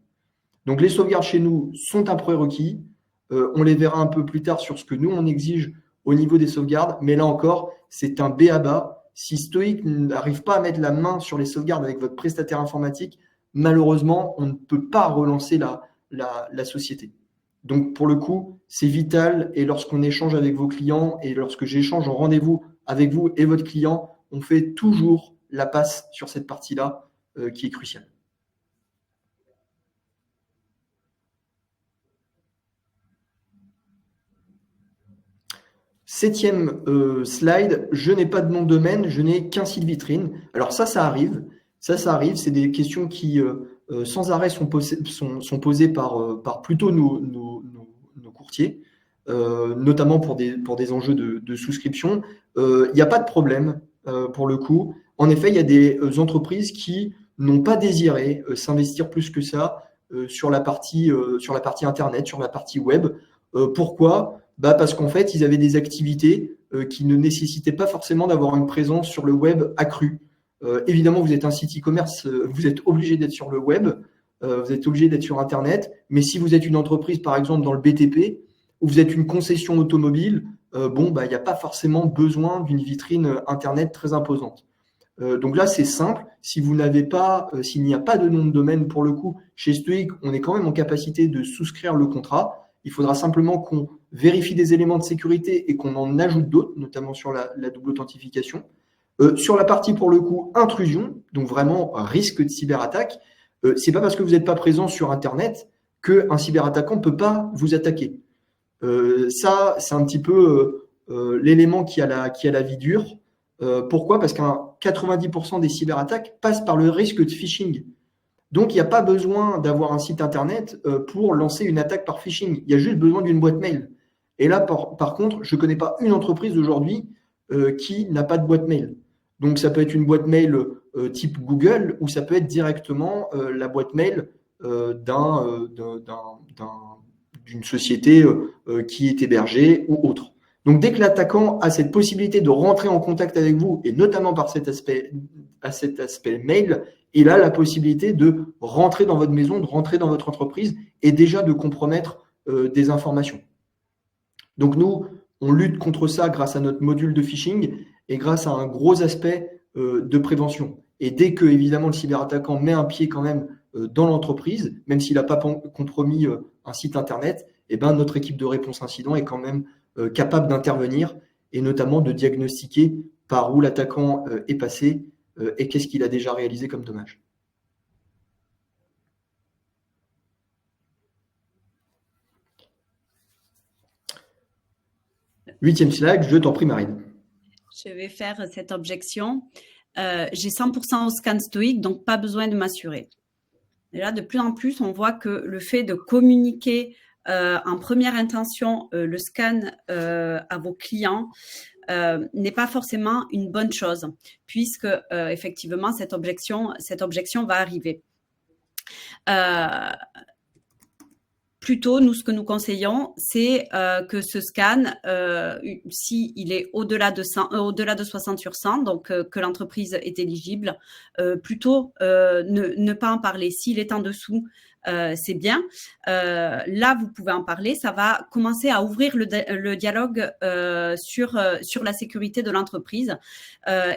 Donc les sauvegardes chez nous sont un prérequis. On les verra un peu plus tard sur ce que nous, on exige au niveau des sauvegardes, mais là encore, c'est un b.a.-ba. Si Stoic n'arrive pas à mettre la main sur les sauvegardes avec votre prestataire informatique, malheureusement, on ne peut pas relancer la société. Donc, pour le coup, c'est vital. Et lorsqu'on échange avec vos clients et lorsque j'échange en rendez-vous avec vous et votre client, on fait toujours la passe sur cette partie-là qui est cruciale. Septième slide, je n'ai pas de nom de domaine, je n'ai qu'un site vitrine. Alors ça arrive. Ça arrive, c'est des questions qui sans arrêt sont posées par plutôt nos courtiers, notamment pour des enjeux de souscription. Il n'y a pas de problème pour le coup. En effet, il y a des entreprises qui n'ont pas désiré s'investir plus que ça sur la partie Internet, sur la partie web. Pourquoi ? Parce qu'en fait, ils avaient des activités qui ne nécessitaient pas forcément d'avoir une présence sur le web accrue. Évidemment, vous êtes un site e-commerce, vous êtes obligé d'être sur le web, vous êtes obligé d'être sur Internet. Mais si vous êtes une entreprise, par exemple, dans le BTP, ou vous êtes une concession automobile, il n'y a pas forcément besoin d'une vitrine Internet très imposante. Donc là, c'est simple. Si vous n'avez pas, s'il n'y a pas de nom de domaine pour le coup, chez Stoic, on est quand même en capacité de souscrire le contrat. Il faudra simplement qu'on vérifie des éléments de sécurité et qu'on en ajoute d'autres, notamment sur la double authentification. Sur la partie pour le coup intrusion, donc vraiment risque de cyberattaque, c'est pas parce que vous n'êtes pas présent sur Internet qu'un cyberattaquant ne peut pas vous attaquer. Ça, c'est un petit peu l'élément qui a la vie dure. Pourquoi? Parce qu'un 90% des cyberattaques passent par le risque de phishing. Donc, il n'y a pas besoin d'avoir un site Internet pour lancer une attaque par phishing. Il y a juste besoin d'une boîte mail. Et là, par contre, je ne connais pas une entreprise aujourd'hui qui n'a pas de boîte mail. Donc, ça peut être une boîte mail type Google ou ça peut être directement la boîte mail d'une société qui est hébergée ou autre. Donc, dès que l'attaquant a cette possibilité de rentrer en contact avec vous, et notamment par cet aspect mail, il a la possibilité de rentrer dans votre maison, de rentrer dans votre entreprise et déjà de compromettre des informations. Donc, nous, on lutte contre ça grâce à notre module de phishing et grâce à un gros aspect de prévention. Et dès que, évidemment, le cyberattaquant met un pied quand même dans l'entreprise, même s'il n'a pas compromis un site Internet, eh ben, notre équipe de réponse incident est quand même capable d'intervenir et notamment de diagnostiquer par où l'attaquant est passé et qu'est-ce qu'il a déjà réalisé comme dommage. 8e slide, je t'en prie Marine. Je vais faire cette objection. J'ai 100% au scan Stoic, donc pas besoin de m'assurer. Et là, de plus en plus, on voit que le fait de communiquer en première intention le scan à vos clients n'est pas forcément une bonne chose, puisque effectivement, cette objection va arriver. Plutôt, nous, ce que nous conseillons, c'est que ce scan, s'il est au-delà de 60 sur 100, donc que l'entreprise est éligible, plutôt ne pas en parler. S'il est en dessous, c'est bien. Là, vous pouvez en parler. Ça va commencer à ouvrir le dialogue sur la sécurité de l'entreprise.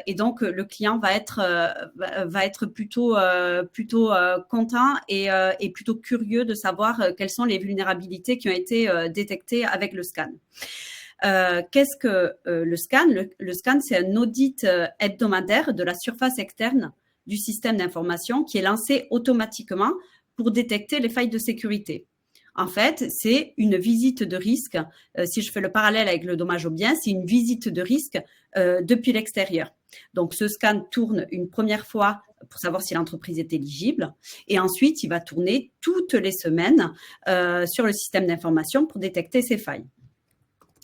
Et donc, le client va être plutôt content et plutôt curieux de savoir quelles sont les vulnérabilités qui ont été détectées avec le scan. Qu'est-ce que le scan? Le scan, c'est un audit hebdomadaire de la surface externe du système d'information qui est lancé automatiquement pour détecter les failles de sécurité. En fait, c'est une visite de risque. Si je fais le parallèle avec le dommage aux biens, c'est une visite de risque depuis l'extérieur. Donc, ce scan tourne une première fois pour savoir si l'entreprise est éligible. Et ensuite, il va tourner toutes les semaines sur le système d'information pour détecter ces failles.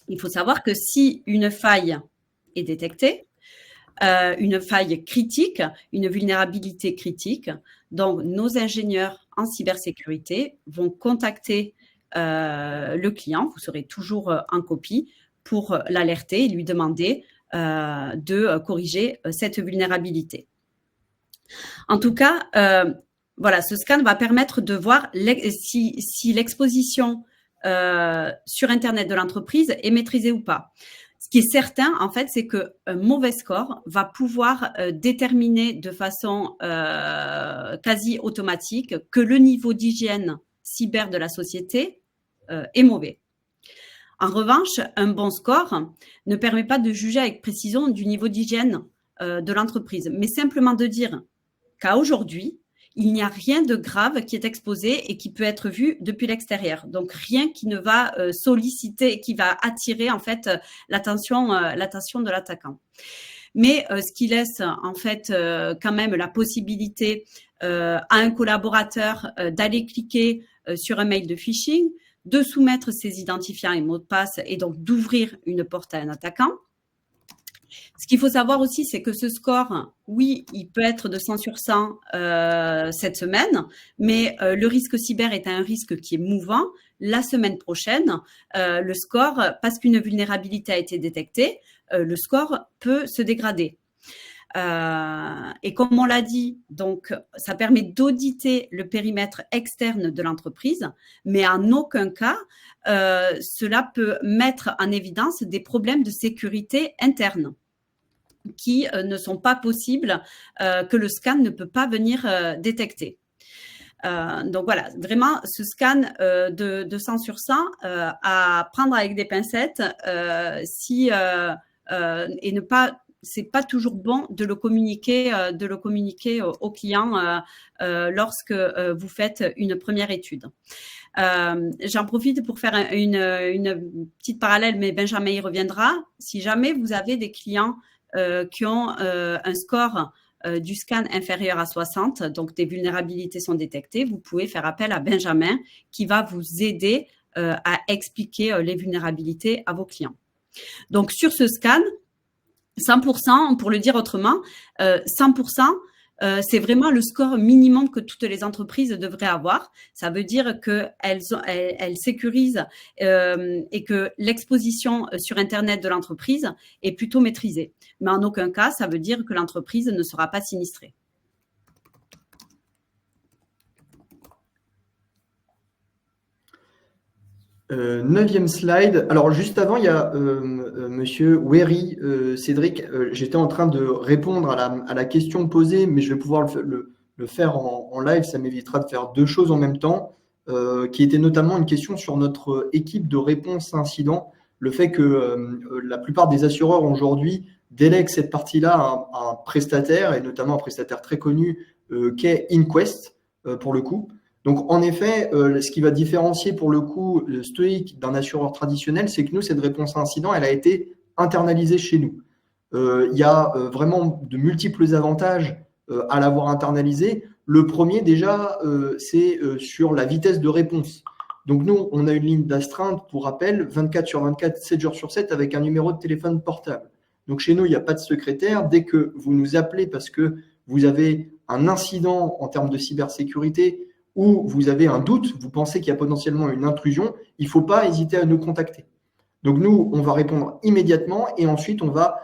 Il faut savoir que si une faille est détectée, une faille critique, une vulnérabilité critique, donc nos ingénieurs en cybersécurité vont contacter le client, vous serez toujours en copie, pour l'alerter et lui demander de corriger cette vulnérabilité. En tout cas, voilà, ce scan va permettre de voir si l'exposition sur Internet de l'entreprise est maîtrisée ou pas. Ce qui est certain, en fait, c'est qu'un mauvais score va pouvoir déterminer de façon quasi automatique que le niveau d'hygiène cyber de la société est mauvais. En revanche, un bon score ne permet pas de juger avec précision du niveau d'hygiène de l'entreprise, mais simplement de dire qu'à aujourd'hui, il n'y a rien de grave qui est exposé et qui peut être vu depuis l'extérieur. Donc, rien qui ne va solliciter, qui va attirer en fait l'attention de l'attaquant. Mais ce qui laisse en fait quand même la possibilité à un collaborateur d'aller cliquer sur un mail de phishing, de soumettre ses identifiants et mots de passe et donc d'ouvrir une porte à un attaquant. Ce qu'il faut savoir aussi, c'est que ce score, oui, il peut être de 100 sur 100 cette semaine, mais le risque cyber est un risque qui est mouvant. La semaine prochaine, le score, parce qu'une vulnérabilité a été détectée, le score peut se dégrader. Et comme on l'a dit, donc ça permet d'auditer le périmètre externe de l'entreprise, mais en aucun cas cela peut mettre en évidence des problèmes de sécurité interne qui ne sont pas possibles, que le scan ne peut pas venir détecter. Donc voilà, vraiment ce scan de 100 sur 100 à prendre avec des pincettes et ne pas, c'est pas toujours bon de le communiquer au client lorsque vous faites une première étude. J'en profite pour faire une petite parallèle, mais Benjamin y reviendra. Si jamais vous avez des clients qui ont un score du scan inférieur à 60, donc des vulnérabilités sont détectées, vous pouvez faire appel à Benjamin qui va vous aider à expliquer les vulnérabilités à vos clients. Donc sur ce scan, 100%, pour le dire autrement, 100%, c'est vraiment le score minimum que toutes les entreprises devraient avoir. Ça veut dire qu'elles sécurisent et que l'exposition sur Internet de l'entreprise est plutôt maîtrisée. Mais en aucun cas, ça veut dire que l'entreprise ne sera pas sinistrée. Neuvième slide. Alors juste avant, il y a Monsieur Wery, Cédric. J'étais en train de répondre à la question posée, mais je vais pouvoir le faire en live. Ça m'évitera de faire deux choses en même temps, qui était notamment une question sur notre équipe de réponse à incident. Le fait que la plupart des assureurs aujourd'hui délèguent cette partie-là à un prestataire, et notamment un prestataire très connu qu'est Inquest, pour le coup. Donc, en effet, ce qui va différencier pour le coup le Stoic d'un assureur traditionnel, c'est que nous, cette réponse à incident, elle a été internalisée chez nous. Il y a vraiment de multiples avantages à l'avoir internalisée. Le premier, déjà, c'est sur la vitesse de réponse. Donc, nous, on a une ligne d'astreinte, pour rappel, 24 sur 24, 7 jours sur 7, avec un numéro de téléphone portable. Donc, chez nous, il n'y a pas de secrétaire. Dès que vous nous appelez parce que vous avez un incident en termes de cybersécurité, ou vous avez un doute, vous pensez qu'il y a potentiellement une intrusion, il ne faut pas hésiter à nous contacter. Donc nous, on va répondre immédiatement et ensuite on va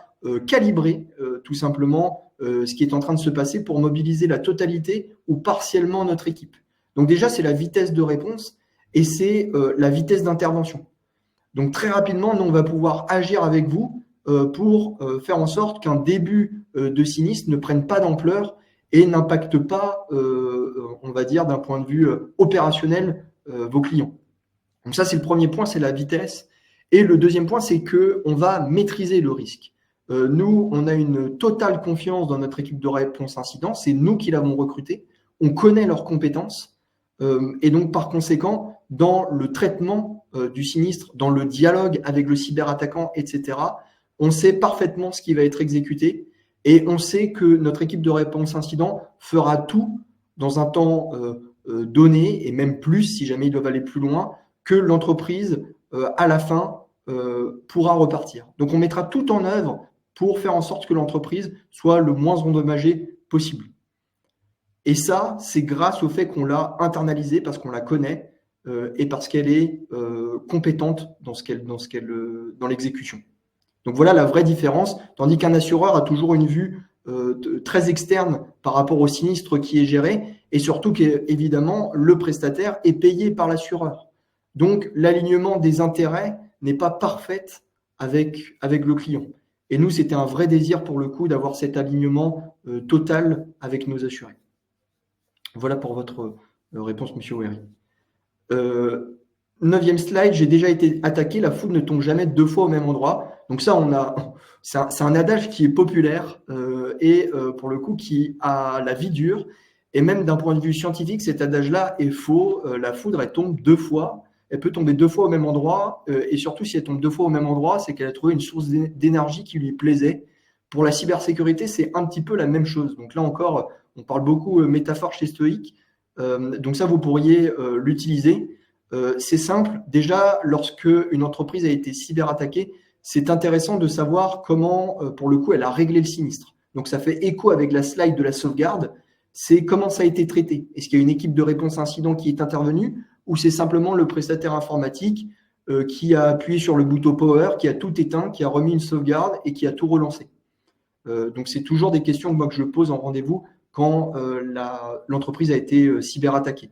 calibrer tout simplement ce qui est en train de se passer pour mobiliser la totalité ou partiellement notre équipe. Donc déjà, c'est la vitesse de réponse et c'est la vitesse d'intervention. Donc très rapidement, nous, on va pouvoir agir avec vous pour faire en sorte qu'un début de sinistre ne prenne pas d'ampleur et n'impacte pas, on va dire, d'un point de vue opérationnel, vos clients. Donc ça, c'est le premier point, c'est la vitesse. Et le deuxième point, c'est qu'on va maîtriser le risque. Nous, on a une totale confiance dans notre équipe de réponse incident. C'est nous qui l'avons recruté. On connaît leurs compétences. Et donc, par conséquent, dans le traitement du sinistre, dans le dialogue avec le cyberattaquant, etc., on sait parfaitement ce qui va être exécuté. Et on sait que notre équipe de réponse incident fera tout dans un temps donné, et même plus si jamais ils doivent aller plus loin, que l'entreprise, à la fin, pourra repartir. Donc on mettra tout en œuvre pour faire en sorte que l'entreprise soit le moins endommagée possible. Et ça, c'est grâce au fait qu'on l'a internalisée, parce qu'on la connaît et parce qu'elle est compétente dans l'exécution. Donc voilà la vraie différence, tandis qu'un assureur a toujours une vue très externe par rapport au sinistre qui est géré, et surtout qu'évidemment, le prestataire est payé par l'assureur. Donc l'alignement des intérêts n'est pas parfait avec le client. Et nous, c'était un vrai désir pour le coup d'avoir cet alignement total avec nos assurés. Voilà pour votre réponse, Monsieur Wery. 9e slide, j'ai déjà été attaqué, la foudre ne tombe jamais deux fois au même endroit. Donc ça, c'est un adage qui est populaire et pour le coup qui a la vie dure. Et même d'un point de vue scientifique, cet adage-là est faux. La foudre, elle tombe deux fois. Elle peut tomber deux fois au même endroit. Et surtout, si elle tombe deux fois au même endroit, c'est qu'elle a trouvé une source d'énergie qui lui plaisait. Pour la cybersécurité, c'est un petit peu la même chose. Donc là encore, on parle beaucoup métaphore chez Stoic. Donc ça, vous pourriez l'utiliser. C'est simple. Déjà, lorsque une entreprise a été cyberattaquée, c'est intéressant de savoir comment, pour le coup, elle a réglé le sinistre. Donc, ça fait écho avec la slide de la sauvegarde. C'est comment ça a été traité. Est-ce qu'il y a une équipe de réponse incident qui est intervenue ou c'est simplement le prestataire informatique qui a appuyé sur le bouton power, qui a tout éteint, qui a remis une sauvegarde et qui a tout relancé. Donc, c'est toujours des questions que je pose en rendez-vous quand l'entreprise a été cyberattaquée.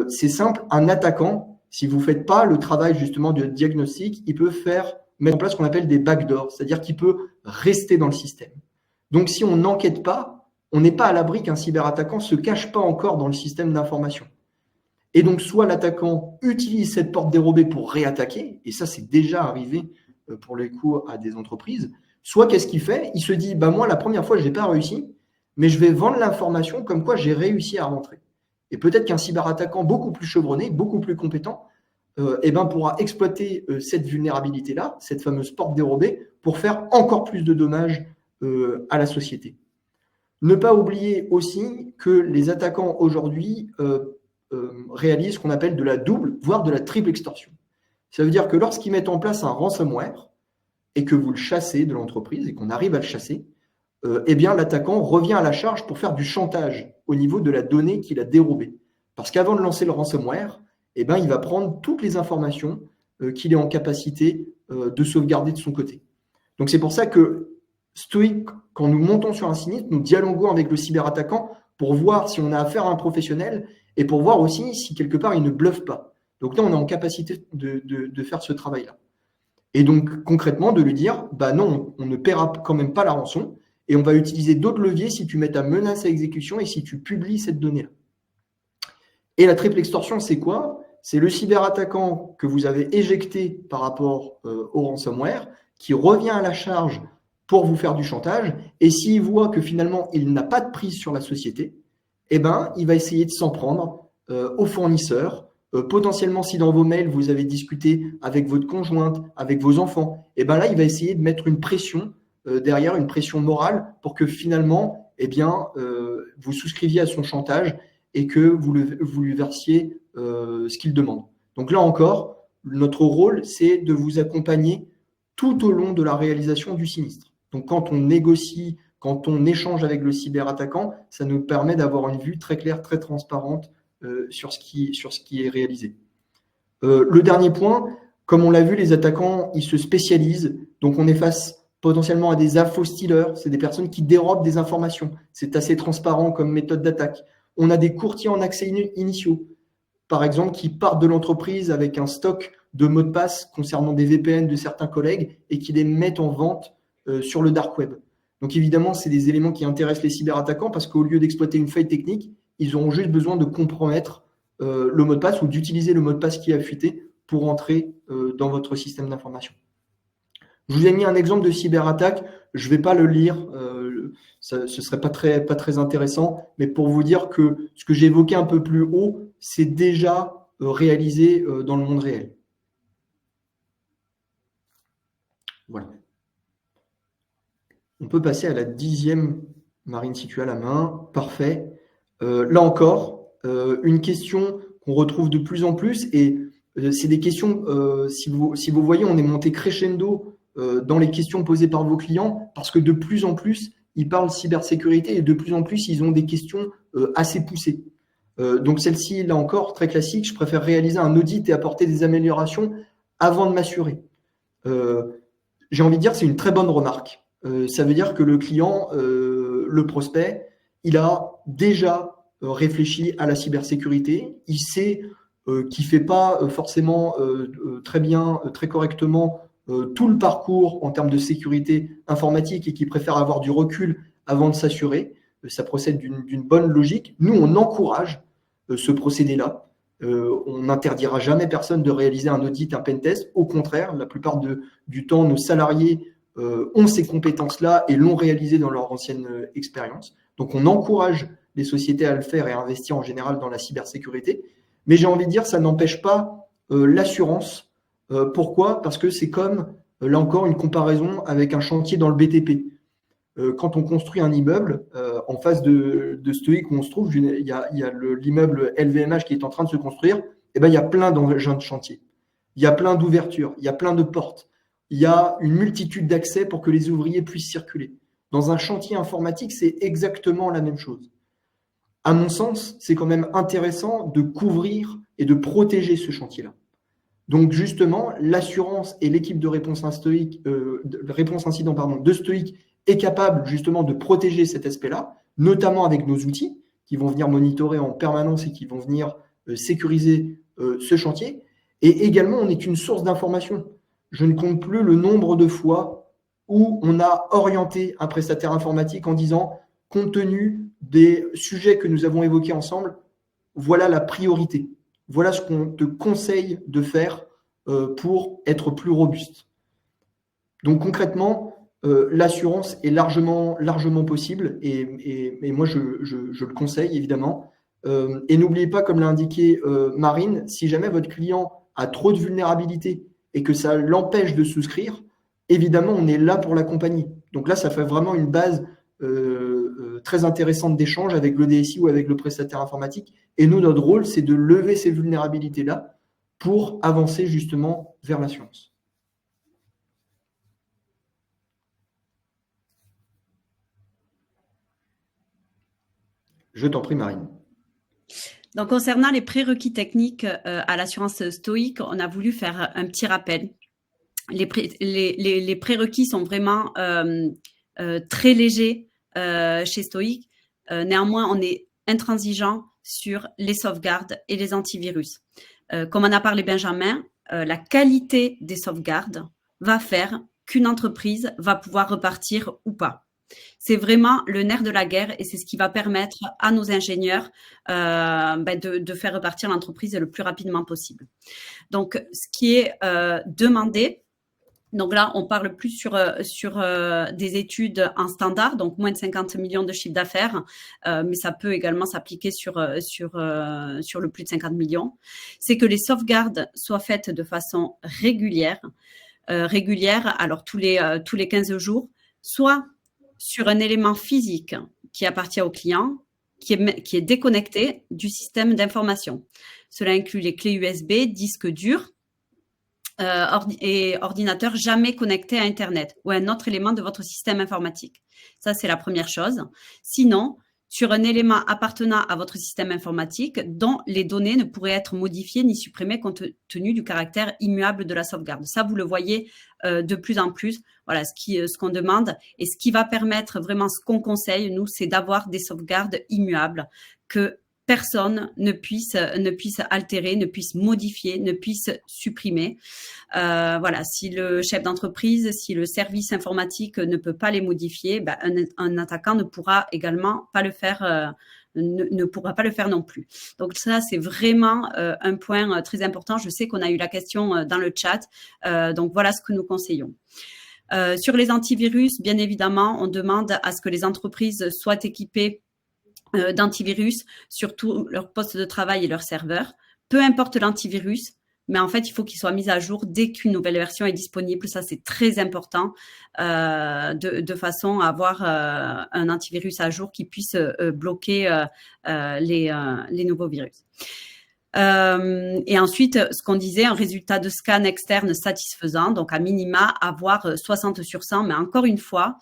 C'est simple, un attaquant, si vous ne faites pas le travail justement de diagnostic, il peut mettre en place ce qu'on appelle des backdoors, c'est-à-dire qu'il peut rester dans le système. Donc, si on n'enquête pas, on n'est pas à l'abri qu'un cyberattaquant ne se cache pas encore dans le système d'information. Et donc, soit l'attaquant utilise cette porte dérobée pour réattaquer, et ça, c'est déjà arrivé pour les coups à des entreprises, soit qu'est-ce qu'il fait? Il se dit, moi, la première fois, je n'ai pas réussi, mais je vais vendre l'information comme quoi j'ai réussi à rentrer. Et peut-être qu'un cyberattaquant beaucoup plus chevronné, beaucoup plus compétent, pourra exploiter cette vulnérabilité-là, cette fameuse porte dérobée, pour faire encore plus de dommages à la société. Ne pas oublier aussi que les attaquants aujourd'hui réalisent ce qu'on appelle de la double, voire de la triple extorsion. Ça veut dire que lorsqu'ils mettent en place un ransomware et que vous le chassez de l'entreprise et qu'on arrive à le chasser, l'attaquant revient à la charge pour faire du chantage au niveau de la donnée qu'il a dérobée. Parce qu'avant de lancer le ransomware, il va prendre toutes les informations qu'il est en capacité de sauvegarder de son côté. Donc c'est pour ça que Stoic, quand nous montons sur un sinistre, nous dialoguons avec le cyberattaquant pour voir si on a affaire à un professionnel et pour voir aussi si quelque part il ne bluffe pas. Donc là, on est en capacité de faire ce travail-là. Et donc concrètement, de lui dire, non, on ne paiera quand même pas la rançon et on va utiliser d'autres leviers si tu mets ta menace à exécution et si tu publies cette donnée-là. Et la triple extorsion, c'est quoi? C'est le cyberattaquant que vous avez éjecté par rapport au ransomware qui revient à la charge pour vous faire du chantage. Et s'il voit que finalement, il n'a pas de prise sur la société, il va essayer de s'en prendre aux fournisseurs. Potentiellement, si dans vos mails, vous avez discuté avec votre conjointe, avec vos enfants, là, il va essayer de mettre une pression derrière, une pression morale pour que finalement, vous souscriviez à son chantage et que vous lui versiez ce qu'il demande. Donc là encore, notre rôle, c'est de vous accompagner tout au long de la réalisation du sinistre. Donc quand on négocie, quand on échange avec le cyberattaquant, ça nous permet d'avoir une vue très claire, très transparente sur ce qui est réalisé. Le dernier point, comme on l'a vu, les attaquants, ils se spécialisent. Donc on est face potentiellement à des info-stealers, c'est des personnes qui dérobent des informations. C'est assez transparent comme méthode d'attaque. On a des courtiers en accès initiaux, par exemple, qui partent de l'entreprise avec un stock de mots de passe concernant des VPN de certains collègues et qui les mettent en vente sur le dark web. Donc évidemment, c'est des éléments qui intéressent les cyberattaquants parce qu'au lieu d'exploiter une faille technique, ils auront juste besoin de compromettre le mot de passe ou d'utiliser le mot de passe qui a fuité pour entrer dans votre système d'information. Je vous ai mis un exemple de cyberattaque. Je ne vais pas le lire, ce ne serait pas très intéressant, mais pour vous dire que ce que j'ai évoqué un peu plus haut, c'est déjà réalisé dans le monde réel. Voilà. On peut passer à la 10e marine située à la main. Parfait. Là encore, une question qu'on retrouve de plus en plus, et c'est des questions, si vous voyez, on est monté crescendo dans les questions posées par vos clients, parce que de plus en plus, ils parlent cybersécurité et de plus en plus, ils ont des questions assez poussées. Donc celle-ci, là encore, très classique, je préfère réaliser un audit et apporter des améliorations avant de m'assurer. J'ai envie de dire, c'est une très bonne remarque. Ça veut dire que le client, le prospect, il a déjà réfléchi à la cybersécurité, il sait qu'il ne fait pas forcément très bien, très correctement tout le parcours en termes de sécurité informatique et qui préfère avoir du recul avant de s'assurer. Ça procède d'une bonne logique. Nous, on encourage ce procédé-là. On n'interdira jamais personne de réaliser un audit, un pentest. Au contraire, la plupart du temps, nos salariés ont ces compétences-là et l'ont réalisé dans leur ancienne expérience. Donc, on encourage les sociétés à le faire et à investir en général dans la cybersécurité. Mais j'ai envie de dire, ça n'empêche pas l'assurance. Pourquoi? Parce que c'est comme, là encore, une comparaison avec un chantier dans le BTP. Quand on construit un immeuble, en face de Stoic où on se trouve, il y a l'immeuble LVMH qui est en train de se construire, et il y a plein d'engins de chantier. Il y a plein d'ouvertures, il y a plein de portes. Il y a une multitude d'accès pour que les ouvriers puissent circuler. Dans un chantier informatique, c'est exactement la même chose. À mon sens, c'est quand même intéressant de couvrir et de protéger ce chantier-là. Donc justement, l'assurance et l'équipe de réponse incident de Stoic est capable justement de protéger cet aspect-là, notamment avec nos outils qui vont venir monitorer en permanence et qui vont venir sécuriser ce chantier. Et également, on est une source d'information. Je ne compte plus le nombre de fois où on a orienté un prestataire informatique en disant, compte tenu des sujets que nous avons évoqués ensemble, voilà la priorité. Voilà ce qu'on te conseille de faire pour être plus robuste. Donc concrètement, l'assurance est largement possible et moi je le conseille évidemment. Et n'oubliez pas, comme l'a indiqué Marine, si jamais votre client a trop de vulnérabilité et que ça l'empêche de souscrire, évidemment on est là pour l'accompagner. Donc là, ça fait vraiment une base très intéressante d'échange avec le DSI ou avec le prestataire informatique. Et nous, notre rôle, c'est de lever ces vulnérabilités-là pour avancer justement vers l'assurance. Je t'en prie, Marine. Donc, concernant les prérequis techniques à l'assurance Stoic, on a voulu faire un petit rappel. Les prérequis sont vraiment très légers chez Stoic. Néanmoins, on est intransigeant sur les sauvegardes et les antivirus. Comme en a parlé Benjamin, la qualité des sauvegardes va faire qu'une entreprise va pouvoir repartir ou pas. C'est vraiment le nerf de la guerre et c'est ce qui va permettre à nos ingénieurs de faire repartir l'entreprise le plus rapidement possible. Donc, ce qui est demandé, donc là, on parle plus sur des études en standard, donc moins de 50 millions de chiffre d'affaires, mais ça peut également s'appliquer sur le plus de 50 millions. C'est que les sauvegardes soient faites de façon régulière, alors tous les 15 jours, soit sur un élément physique qui appartient au client, qui est déconnecté du système d'information. Cela inclut les clés USB, disques durs, et ordinateur jamais connecté à Internet ou un autre élément de votre système informatique. Ça, c'est la première chose. Sinon, sur un élément appartenant à votre système informatique dont les données ne pourraient être modifiées ni supprimées compte tenu du caractère immuable de la sauvegarde. Ça, vous le voyez de plus en plus. Voilà ce qu'on demande et ce qui va permettre vraiment ce qu'on conseille, nous, c'est d'avoir des sauvegardes immuables que personne ne puisse altérer, ne puisse modifier, ne puisse supprimer. Voilà, si le chef d'entreprise, si le service informatique ne peut pas les modifier, un attaquant ne pourra également pas le faire. Ne pourra pas le faire non plus. Donc ça, c'est vraiment un point très important. Je sais qu'on a eu la question dans le chat. Donc voilà ce que nous conseillons. Sur les antivirus, bien évidemment, on demande à ce que les entreprises soient équipées d'antivirus sur tout leur poste de travail et leur serveur. Peu importe l'antivirus, mais en fait, il faut qu'il soit mis à jour dès qu'une nouvelle version est disponible. Ça, c'est très important de façon à avoir un antivirus à jour qui puisse bloquer les nouveaux virus. Et ensuite, ce qu'on disait, un résultat de scan externe satisfaisant, donc à minima, avoir 60 sur 100, mais encore une fois,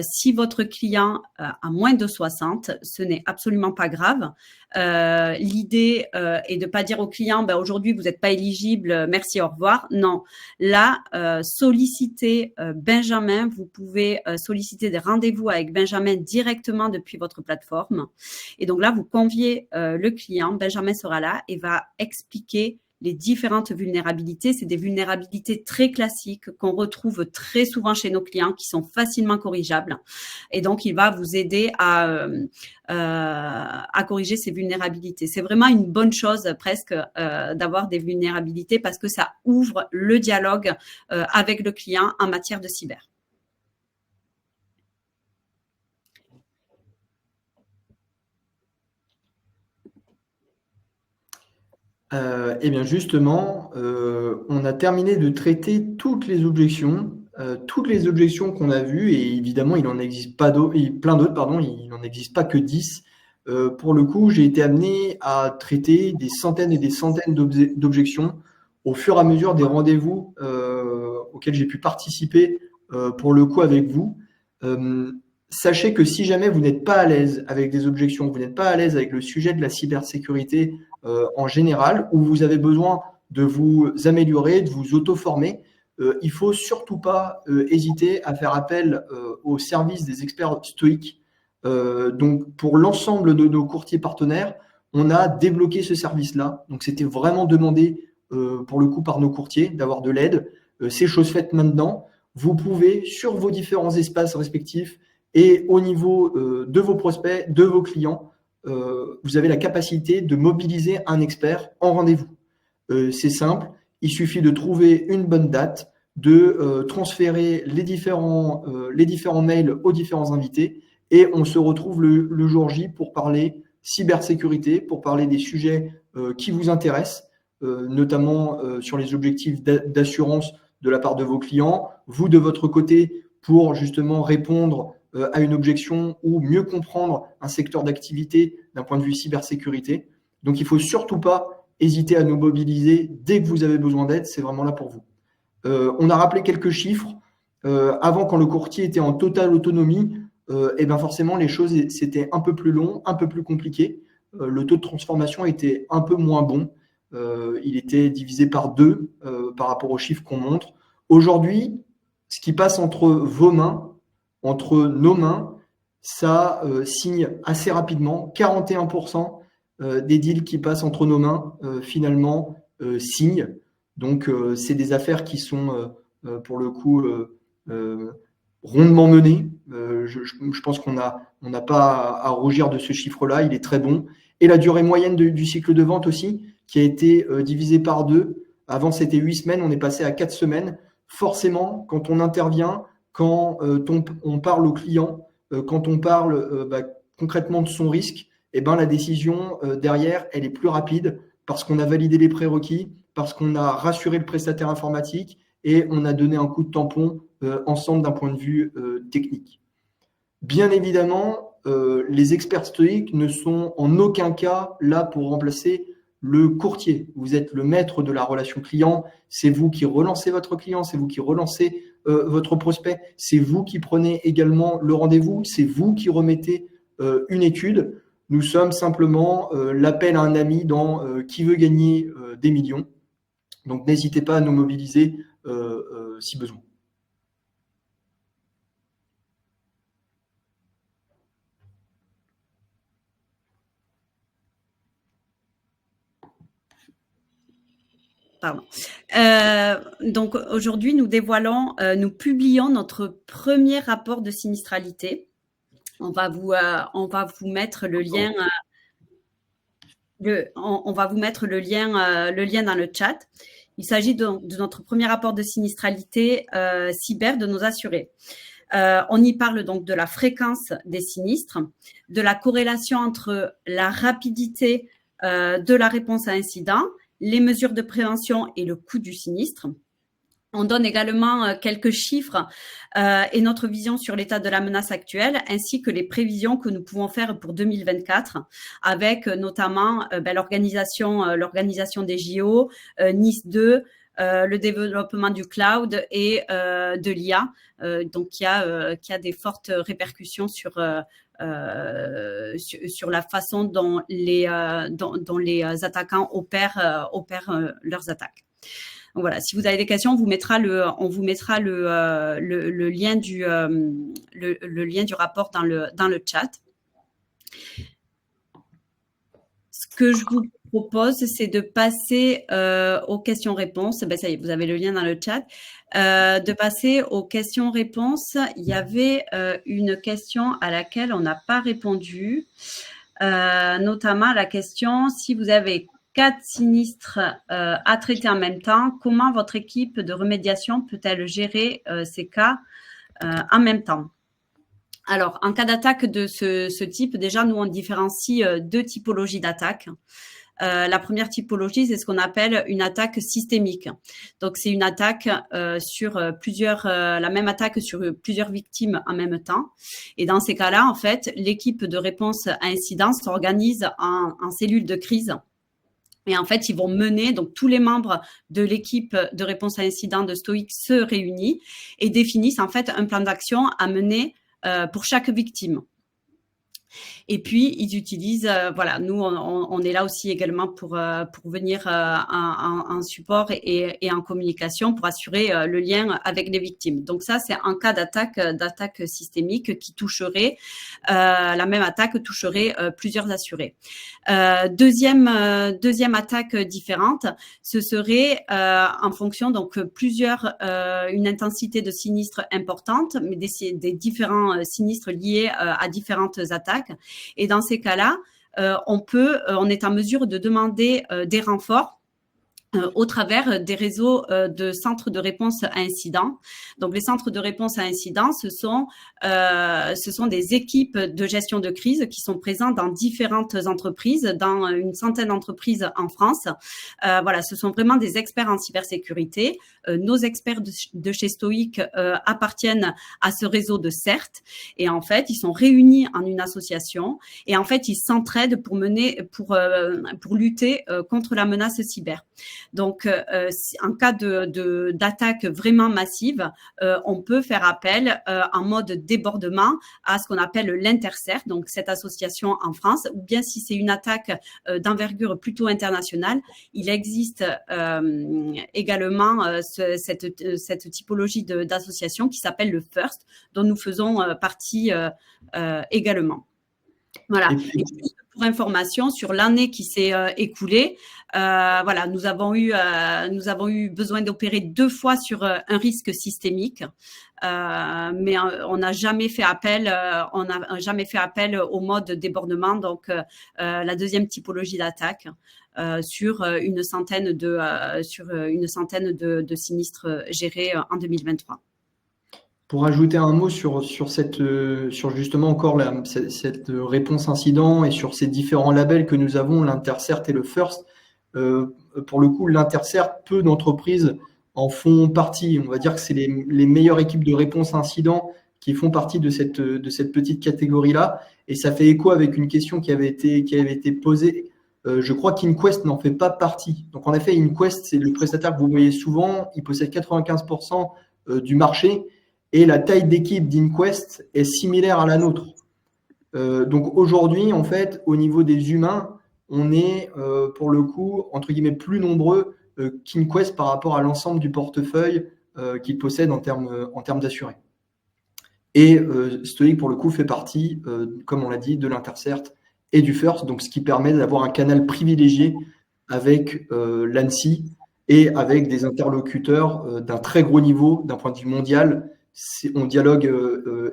si votre client a moins de 60, ce n'est absolument pas grave. L'idée est de pas dire au client, aujourd'hui, vous n'êtes pas éligible, merci, au revoir. Non, là, sollicitez Benjamin. Vous pouvez solliciter des rendez-vous avec Benjamin directement depuis votre plateforme. Et donc là, vous conviez le client. Benjamin sera là et va expliquer les différentes vulnérabilités. C'est des vulnérabilités très classiques qu'on retrouve très souvent chez nos clients, qui sont facilement corrigeables. Et donc, il va vous aider à corriger ces vulnérabilités. C'est vraiment une bonne chose presque d'avoir des vulnérabilités parce que ça ouvre le dialogue avec le client en matière de cyber. Eh bien justement, on a terminé de traiter toutes les objections qu'on a vues, et évidemment, il n'en existe pas plein d'autres, pardon, il n'en existe pas que 10. Pour le coup, j'ai été amené à traiter des centaines et des centaines d'objections au fur et à mesure des rendez-vous auxquels j'ai pu participer pour le coup avec vous. Sachez que si jamais vous n'êtes pas à l'aise avec des objections, vous n'êtes pas à l'aise avec le sujet de la cybersécurité en général, ou vous avez besoin de vous améliorer, de vous auto-former, il faut surtout pas hésiter à faire appel au service des experts stoïques. Donc, pour l'ensemble de nos courtiers partenaires, on a débloqué ce service-là. Donc, c'était vraiment demandé pour le coup par nos courtiers d'avoir de l'aide. C'est chose faite maintenant. Vous pouvez, sur vos différents espaces respectifs et au niveau de vos prospects, de vos clients, vous avez la capacité de mobiliser un expert en rendez-vous. C'est simple, il suffit de trouver une bonne date, de transférer les différents mails aux différents invités et on se retrouve le jour J pour parler cybersécurité, pour parler des sujets qui vous intéressent, notamment sur les objectifs d'assurance de la part de vos clients, vous de votre côté pour justement répondre à une objection ou mieux comprendre un secteur d'activité d'un point de vue cybersécurité. Donc, il ne faut surtout pas hésiter à nous mobiliser dès que vous avez besoin d'aide, c'est vraiment là pour vous. On a rappelé quelques chiffres. Avant, quand le courtier était en totale autonomie, et ben forcément, les choses, c'était un peu plus long, un peu plus compliqué. Le taux de transformation était un peu moins bon. Il était divisé par 2 par rapport aux chiffres qu'on montre. Aujourd'hui, ce qui passe entre vos mains, entre nos mains, ça signe assez rapidement. 41% des deals qui passent entre nos mains, finalement, signent. Donc, c'est des affaires qui sont, pour le coup, rondement menées. Je pense qu'on n'a pas à rougir de ce chiffre-là. Il est très bon. Et la durée moyenne du cycle de vente aussi, qui a été divisée par 2. Avant, c'était 8 semaines. On est passé à 4 semaines. Forcément, quand on intervient, quand on parle au client, quand on parle concrètement de son risque, eh ben, la décision derrière, elle est plus rapide parce qu'on a validé les prérequis, parce qu'on a rassuré le prestataire informatique et on a donné un coup de tampon ensemble d'un point de vue technique. Bien évidemment, les experts stoïques ne sont en aucun cas là pour remplacer le courtier. Vous êtes le maître de la relation client, c'est vous qui relancez votre client, c'est vous qui relancez votre prospect, c'est vous qui prenez également le rendez-vous, c'est vous qui remettez une étude. Nous sommes simplement l'appel à un ami dans qui veut gagner des millions. Donc n'hésitez pas à nous mobiliser si besoin. Pardon. Donc aujourd'hui, nous publions notre premier rapport de sinistralité. On va vous mettre le lien. On va vous mettre le lien dans le chat. Il s'agit de notre premier rapport de sinistralité cyber de nos assurés. On y parle donc de la fréquence des sinistres, de la corrélation entre la rapidité de la réponse à incident, les mesures de prévention et le coût du sinistre. On donne également quelques chiffres et notre vision sur l'état de la menace actuelle, ainsi que les prévisions que nous pouvons faire pour 2024, avec notamment l'organisation des JO, Nice 2, le développement du cloud et de l'IA, donc qui a des fortes répercussions sur la façon dont les attaquants opèrent leurs attaques. Donc voilà, si vous avez des questions, on vous mettra le lien du rapport dans le chat. Ce que je vous propose, c'est de passer aux questions-réponses. Ben, ça y est, vous avez le lien dans le chat. De passer aux questions-réponses. Il y avait une question à laquelle on n'a pas répondu, notamment la question si vous avez 4 sinistres à traiter en même temps, comment votre équipe de remédiation peut-elle gérer ces cas en même temps? Alors, en cas d'attaque de ce type, déjà, nous, on différencie 2 typologies d'attaques. La première typologie, c'est ce qu'on appelle une attaque systémique. Donc, c'est une attaque la même attaque sur plusieurs victimes en même temps. Et dans ces cas-là, en fait, l'équipe de réponse à incident s'organise en cellules de crise. Et en fait, ils vont mener, donc tous les membres de l'équipe de réponse à incident de Stoïc se réunissent et définissent en fait un plan d'action à mener pour chaque victime. Et puis, ils utilisent, voilà, nous, on est là aussi également pour venir en support et en communication pour assurer le lien avec les victimes. Donc ça, c'est un cas d'attaque systémique qui toucherait, la même attaque toucherait plusieurs assurés. Deuxième attaque différente, ce serait en fonction donc une intensité de sinistres importante, mais des différents sinistres liés à différentes attaques. Et dans ces cas-là, on est en mesure de demander des renforts au travers des réseaux de centres de réponse à incidents. Donc, les centres de réponse à incidents, ce sont des équipes de gestion de crise qui sont présentes dans différentes entreprises, dans une centaine d'entreprises en France. Voilà, ce sont vraiment des experts en cybersécurité. Nos experts de chez Stoic appartiennent à ce réseau de CERT. Et en fait, ils sont réunis en une association. Et en fait, ils s'entraident pour lutter contre la menace cyber. Donc, en cas d'attaque vraiment massive, on peut faire appel en mode débordement à ce qu'on appelle l'Intercert, donc cette association en France, ou bien si c'est une attaque d'envergure plutôt internationale, il existe également cette typologie d'association qui s'appelle le FIRST, dont nous faisons partie également. Voilà. Et pour information sur l'année qui s'est écoulée, voilà, nous avons eu besoin d'opérer 2 fois sur un risque systémique, mais on n'a jamais fait appel, au mode débordement, donc la deuxième typologie d'attaque sur une centaine de sinistres gérés en 2023. Pour ajouter un mot sur justement encore cette réponse incident et sur ces différents labels que nous avons, l'Intercert et le FIRST, pour le coup, l'Intercert, peu d'entreprises en font partie. On va dire que c'est les meilleures équipes de réponse incident qui font partie de cette petite catégorie-là. Et ça fait écho avec une question qui avait été posée. Je crois qu'InQuest n'en fait pas partie. Donc en effet, InQuest, c'est le prestataire que vous voyez souvent. Il possède 95% du marché. Et la taille d'équipe d'InQuest est similaire à la nôtre. Donc aujourd'hui, en fait, au niveau des humains, on est pour le coup, entre guillemets, plus nombreux qu'InQuest par rapport à l'ensemble du portefeuille qu'il possède en termes d'assurés. Et Stoic, pour le coup, fait partie, comme on l'a dit, de l'Intercert et du FIRST, donc ce qui permet d'avoir un canal privilégié avec l'ANSSI et avec des interlocuteurs d'un très gros niveau d'un point de vue mondial. On dialogue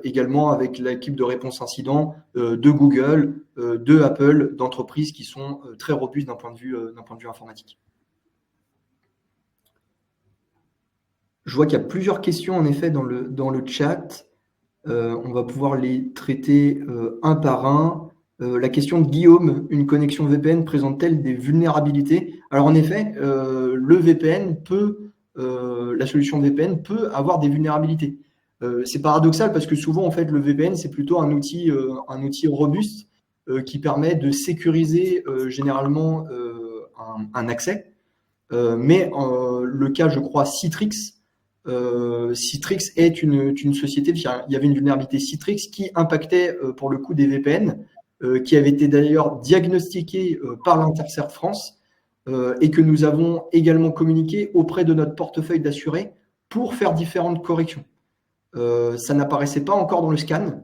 également avec l'équipe de réponse incident de Google, de Apple, d'entreprises qui sont très robustes d'un point de vue informatique. Je vois qu'il y a plusieurs questions en effet dans le chat. On va pouvoir les traiter un par un. La question de Guillaume, une connexion VPN présente-t-elle des vulnérabilités? Alors en effet, le VPN la solution VPN peut avoir des vulnérabilités. C'est paradoxal parce que souvent, en fait, le VPN, c'est plutôt un outil robuste qui permet de sécuriser généralement un accès. Mais le cas, je crois, Citrix est une société, il y avait une vulnérabilité Citrix qui impactait pour le coup des VPN, qui avait été d'ailleurs diagnostiquée par l'Intercert France et que nous avons également communiqué auprès de notre portefeuille d'assurés pour faire différentes corrections. Ça n'apparaissait pas encore dans le scan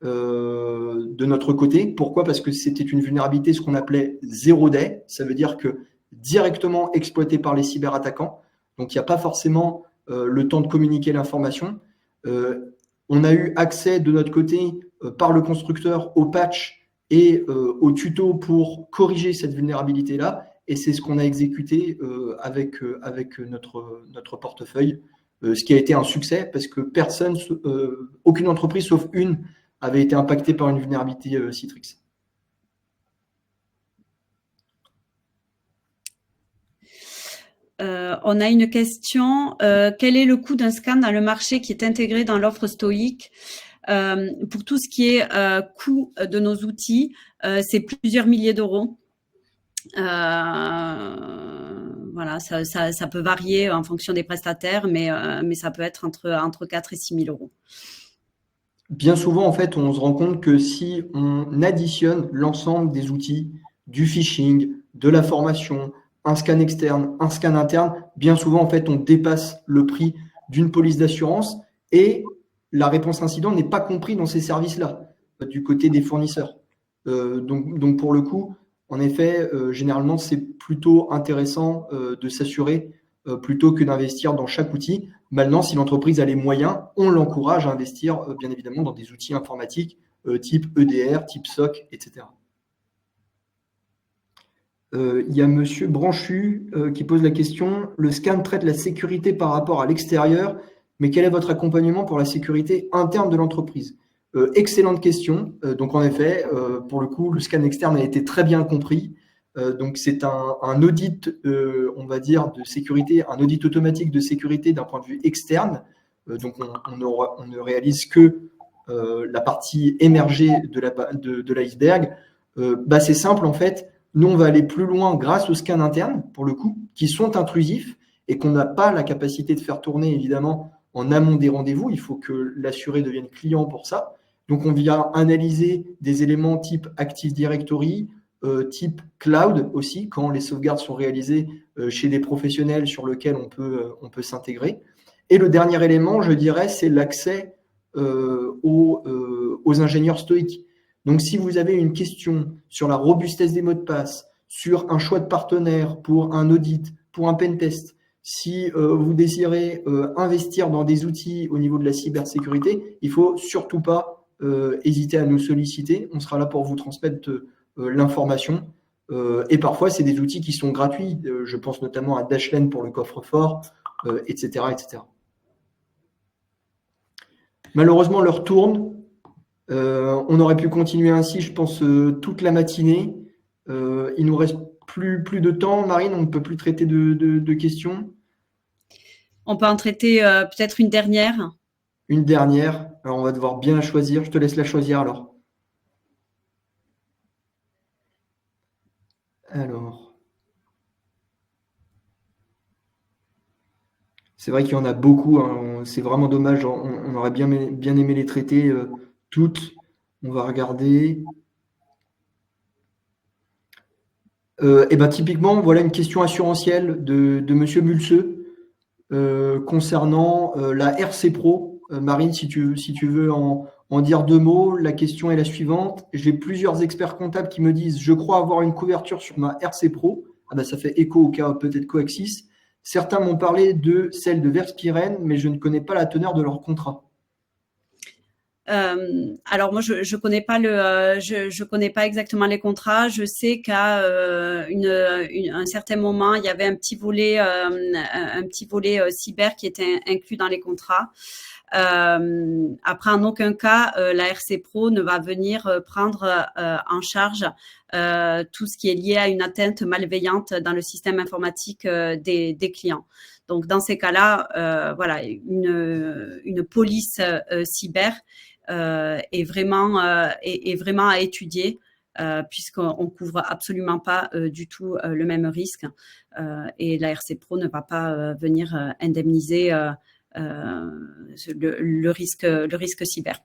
de notre côté. Pourquoi? Parce que c'était une vulnérabilité, ce qu'on appelait zero day. Ça veut dire que directement exploité par les cyberattaquants. Donc, il n'y a pas forcément le temps de communiquer l'information. On a eu accès de notre côté par le constructeur au patch et au tuto pour corriger cette vulnérabilité-là. Et c'est ce qu'on a exécuté avec notre portefeuille. Ce qui a été un succès parce que aucune entreprise sauf une avait été impactée par une vulnérabilité Citrix. On a une question. Quel est le coût d'un scan dans le marché qui est intégré dans l'offre Stoic? Pour tout ce qui est coût de nos outils, c'est plusieurs milliers d'euros. Voilà, ça peut varier en fonction des prestataires, mais ça peut être entre 4 et 6 000 euros. bien souvent, en fait, on se rend compte que si on additionne l'ensemble des outils, du phishing, de la formation, un scan externe, un scan interne, bien souvent, en fait, on dépasse le prix d'une police d'assurance et la réponse incident n'est pas compris dans ces services-là, du côté des fournisseurs. Donc, pour le coup, en effet, généralement, c'est plutôt intéressant de s'assurer plutôt que d'investir dans chaque outil. Maintenant, si l'entreprise a les moyens, on l'encourage à investir, bien évidemment, dans des outils informatiques type EDR, type SOC, etc. Il y a Monsieur Branchu qui pose la question, le scan traite la sécurité par rapport à l'extérieur, mais quel est votre accompagnement pour la sécurité interne de l'entreprise? Excellente question. Donc, en effet, pour le coup, le scan externe a été très bien compris. Donc, c'est un audit, on va dire, de sécurité, un audit automatique de sécurité d'un point de vue externe. Donc, on ne réalise que la partie émergée de l'iceberg. C'est simple, en fait. Nous, on va aller plus loin grâce aux scans internes, pour le coup, qui sont intrusifs et qu'on n'a pas la capacité de faire tourner, évidemment, en amont des rendez-vous. Il faut que l'assuré devienne client pour ça. Donc, on vient analyser des éléments type Active Directory, type cloud aussi, quand les sauvegardes sont réalisées chez des professionnels sur lesquels on peut s'intégrer. Et le dernier élément, je dirais, c'est l'accès aux ingénieurs stoïques. Donc, si vous avez une question sur la robustesse des mots de passe, sur un choix de partenaire pour un audit, pour un pentest, si vous désirez investir dans des outils au niveau de la cybersécurité, il ne faut surtout pas hésiter à nous solliciter. On sera là pour vous transmettre l'information. Et parfois, c'est des outils qui sont gratuits. Je pense notamment à Dashlane pour le coffre-fort, etc., etc. Malheureusement, l'heure tourne. On aurait pu continuer ainsi, je pense, toute la matinée. Il nous reste plus de temps. Marine, on ne peut plus traiter de questions. On peut en traiter peut-être une dernière. Une dernière. Alors, on va devoir bien la choisir. Je te laisse la choisir alors. Alors. C'est vrai qu'il y en a beaucoup. Hein. C'est vraiment dommage. On aurait bien aimé les traiter toutes. On va regarder. Typiquement, voilà une question assurantielle de Monsieur Mulseux concernant la RC Pro. Marine, si tu veux en dire deux mots, la question est la suivante. J'ai plusieurs experts comptables qui me disent « Je crois avoir une couverture sur ma RC Pro ». Ça fait écho au cas peut-être Coaxis. Certains m'ont parlé de celle de Verspiren, mais je ne connais pas la teneur de leur contrat. Alors moi je connais pas je connais pas exactement les contrats. Je sais qu'à un certain moment il y avait un petit volet cyber qui était inclus dans les contrats. Après, en aucun cas, la RC Pro ne va venir prendre en charge tout ce qui est lié à une atteinte malveillante dans le système informatique des clients. Donc, dans ces cas-là, voilà, une police cyber est vraiment à étudier. Puisqu'on couvre absolument pas du tout le même risque et la RC Pro ne va pas venir indemniser le risque cyber.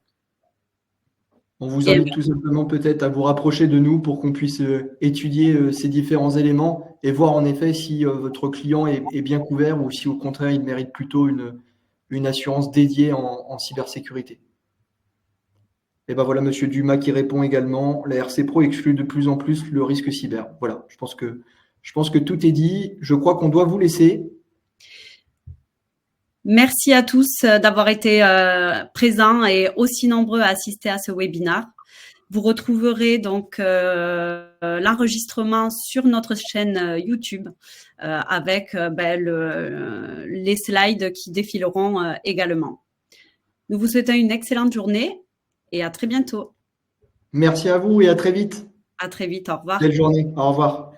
On vous invite tout simplement peut-être à vous rapprocher de nous pour qu'on puisse étudier ces différents éléments et voir en effet si votre client est bien couvert ou si au contraire il mérite plutôt une assurance dédiée en cybersécurité. Et voilà Monsieur Dumas qui répond également. La RC Pro exclut de plus en plus le risque cyber. Voilà, je pense que tout est dit. Je crois qu'on doit vous laisser. Merci à tous d'avoir été présents et aussi nombreux à assister à ce webinaire. Vous retrouverez donc l'enregistrement sur notre chaîne YouTube avec les slides qui défileront également. Nous vous souhaitons une excellente journée et à très bientôt. Merci à vous et à très vite. À très vite, au revoir. Belle journée, au revoir.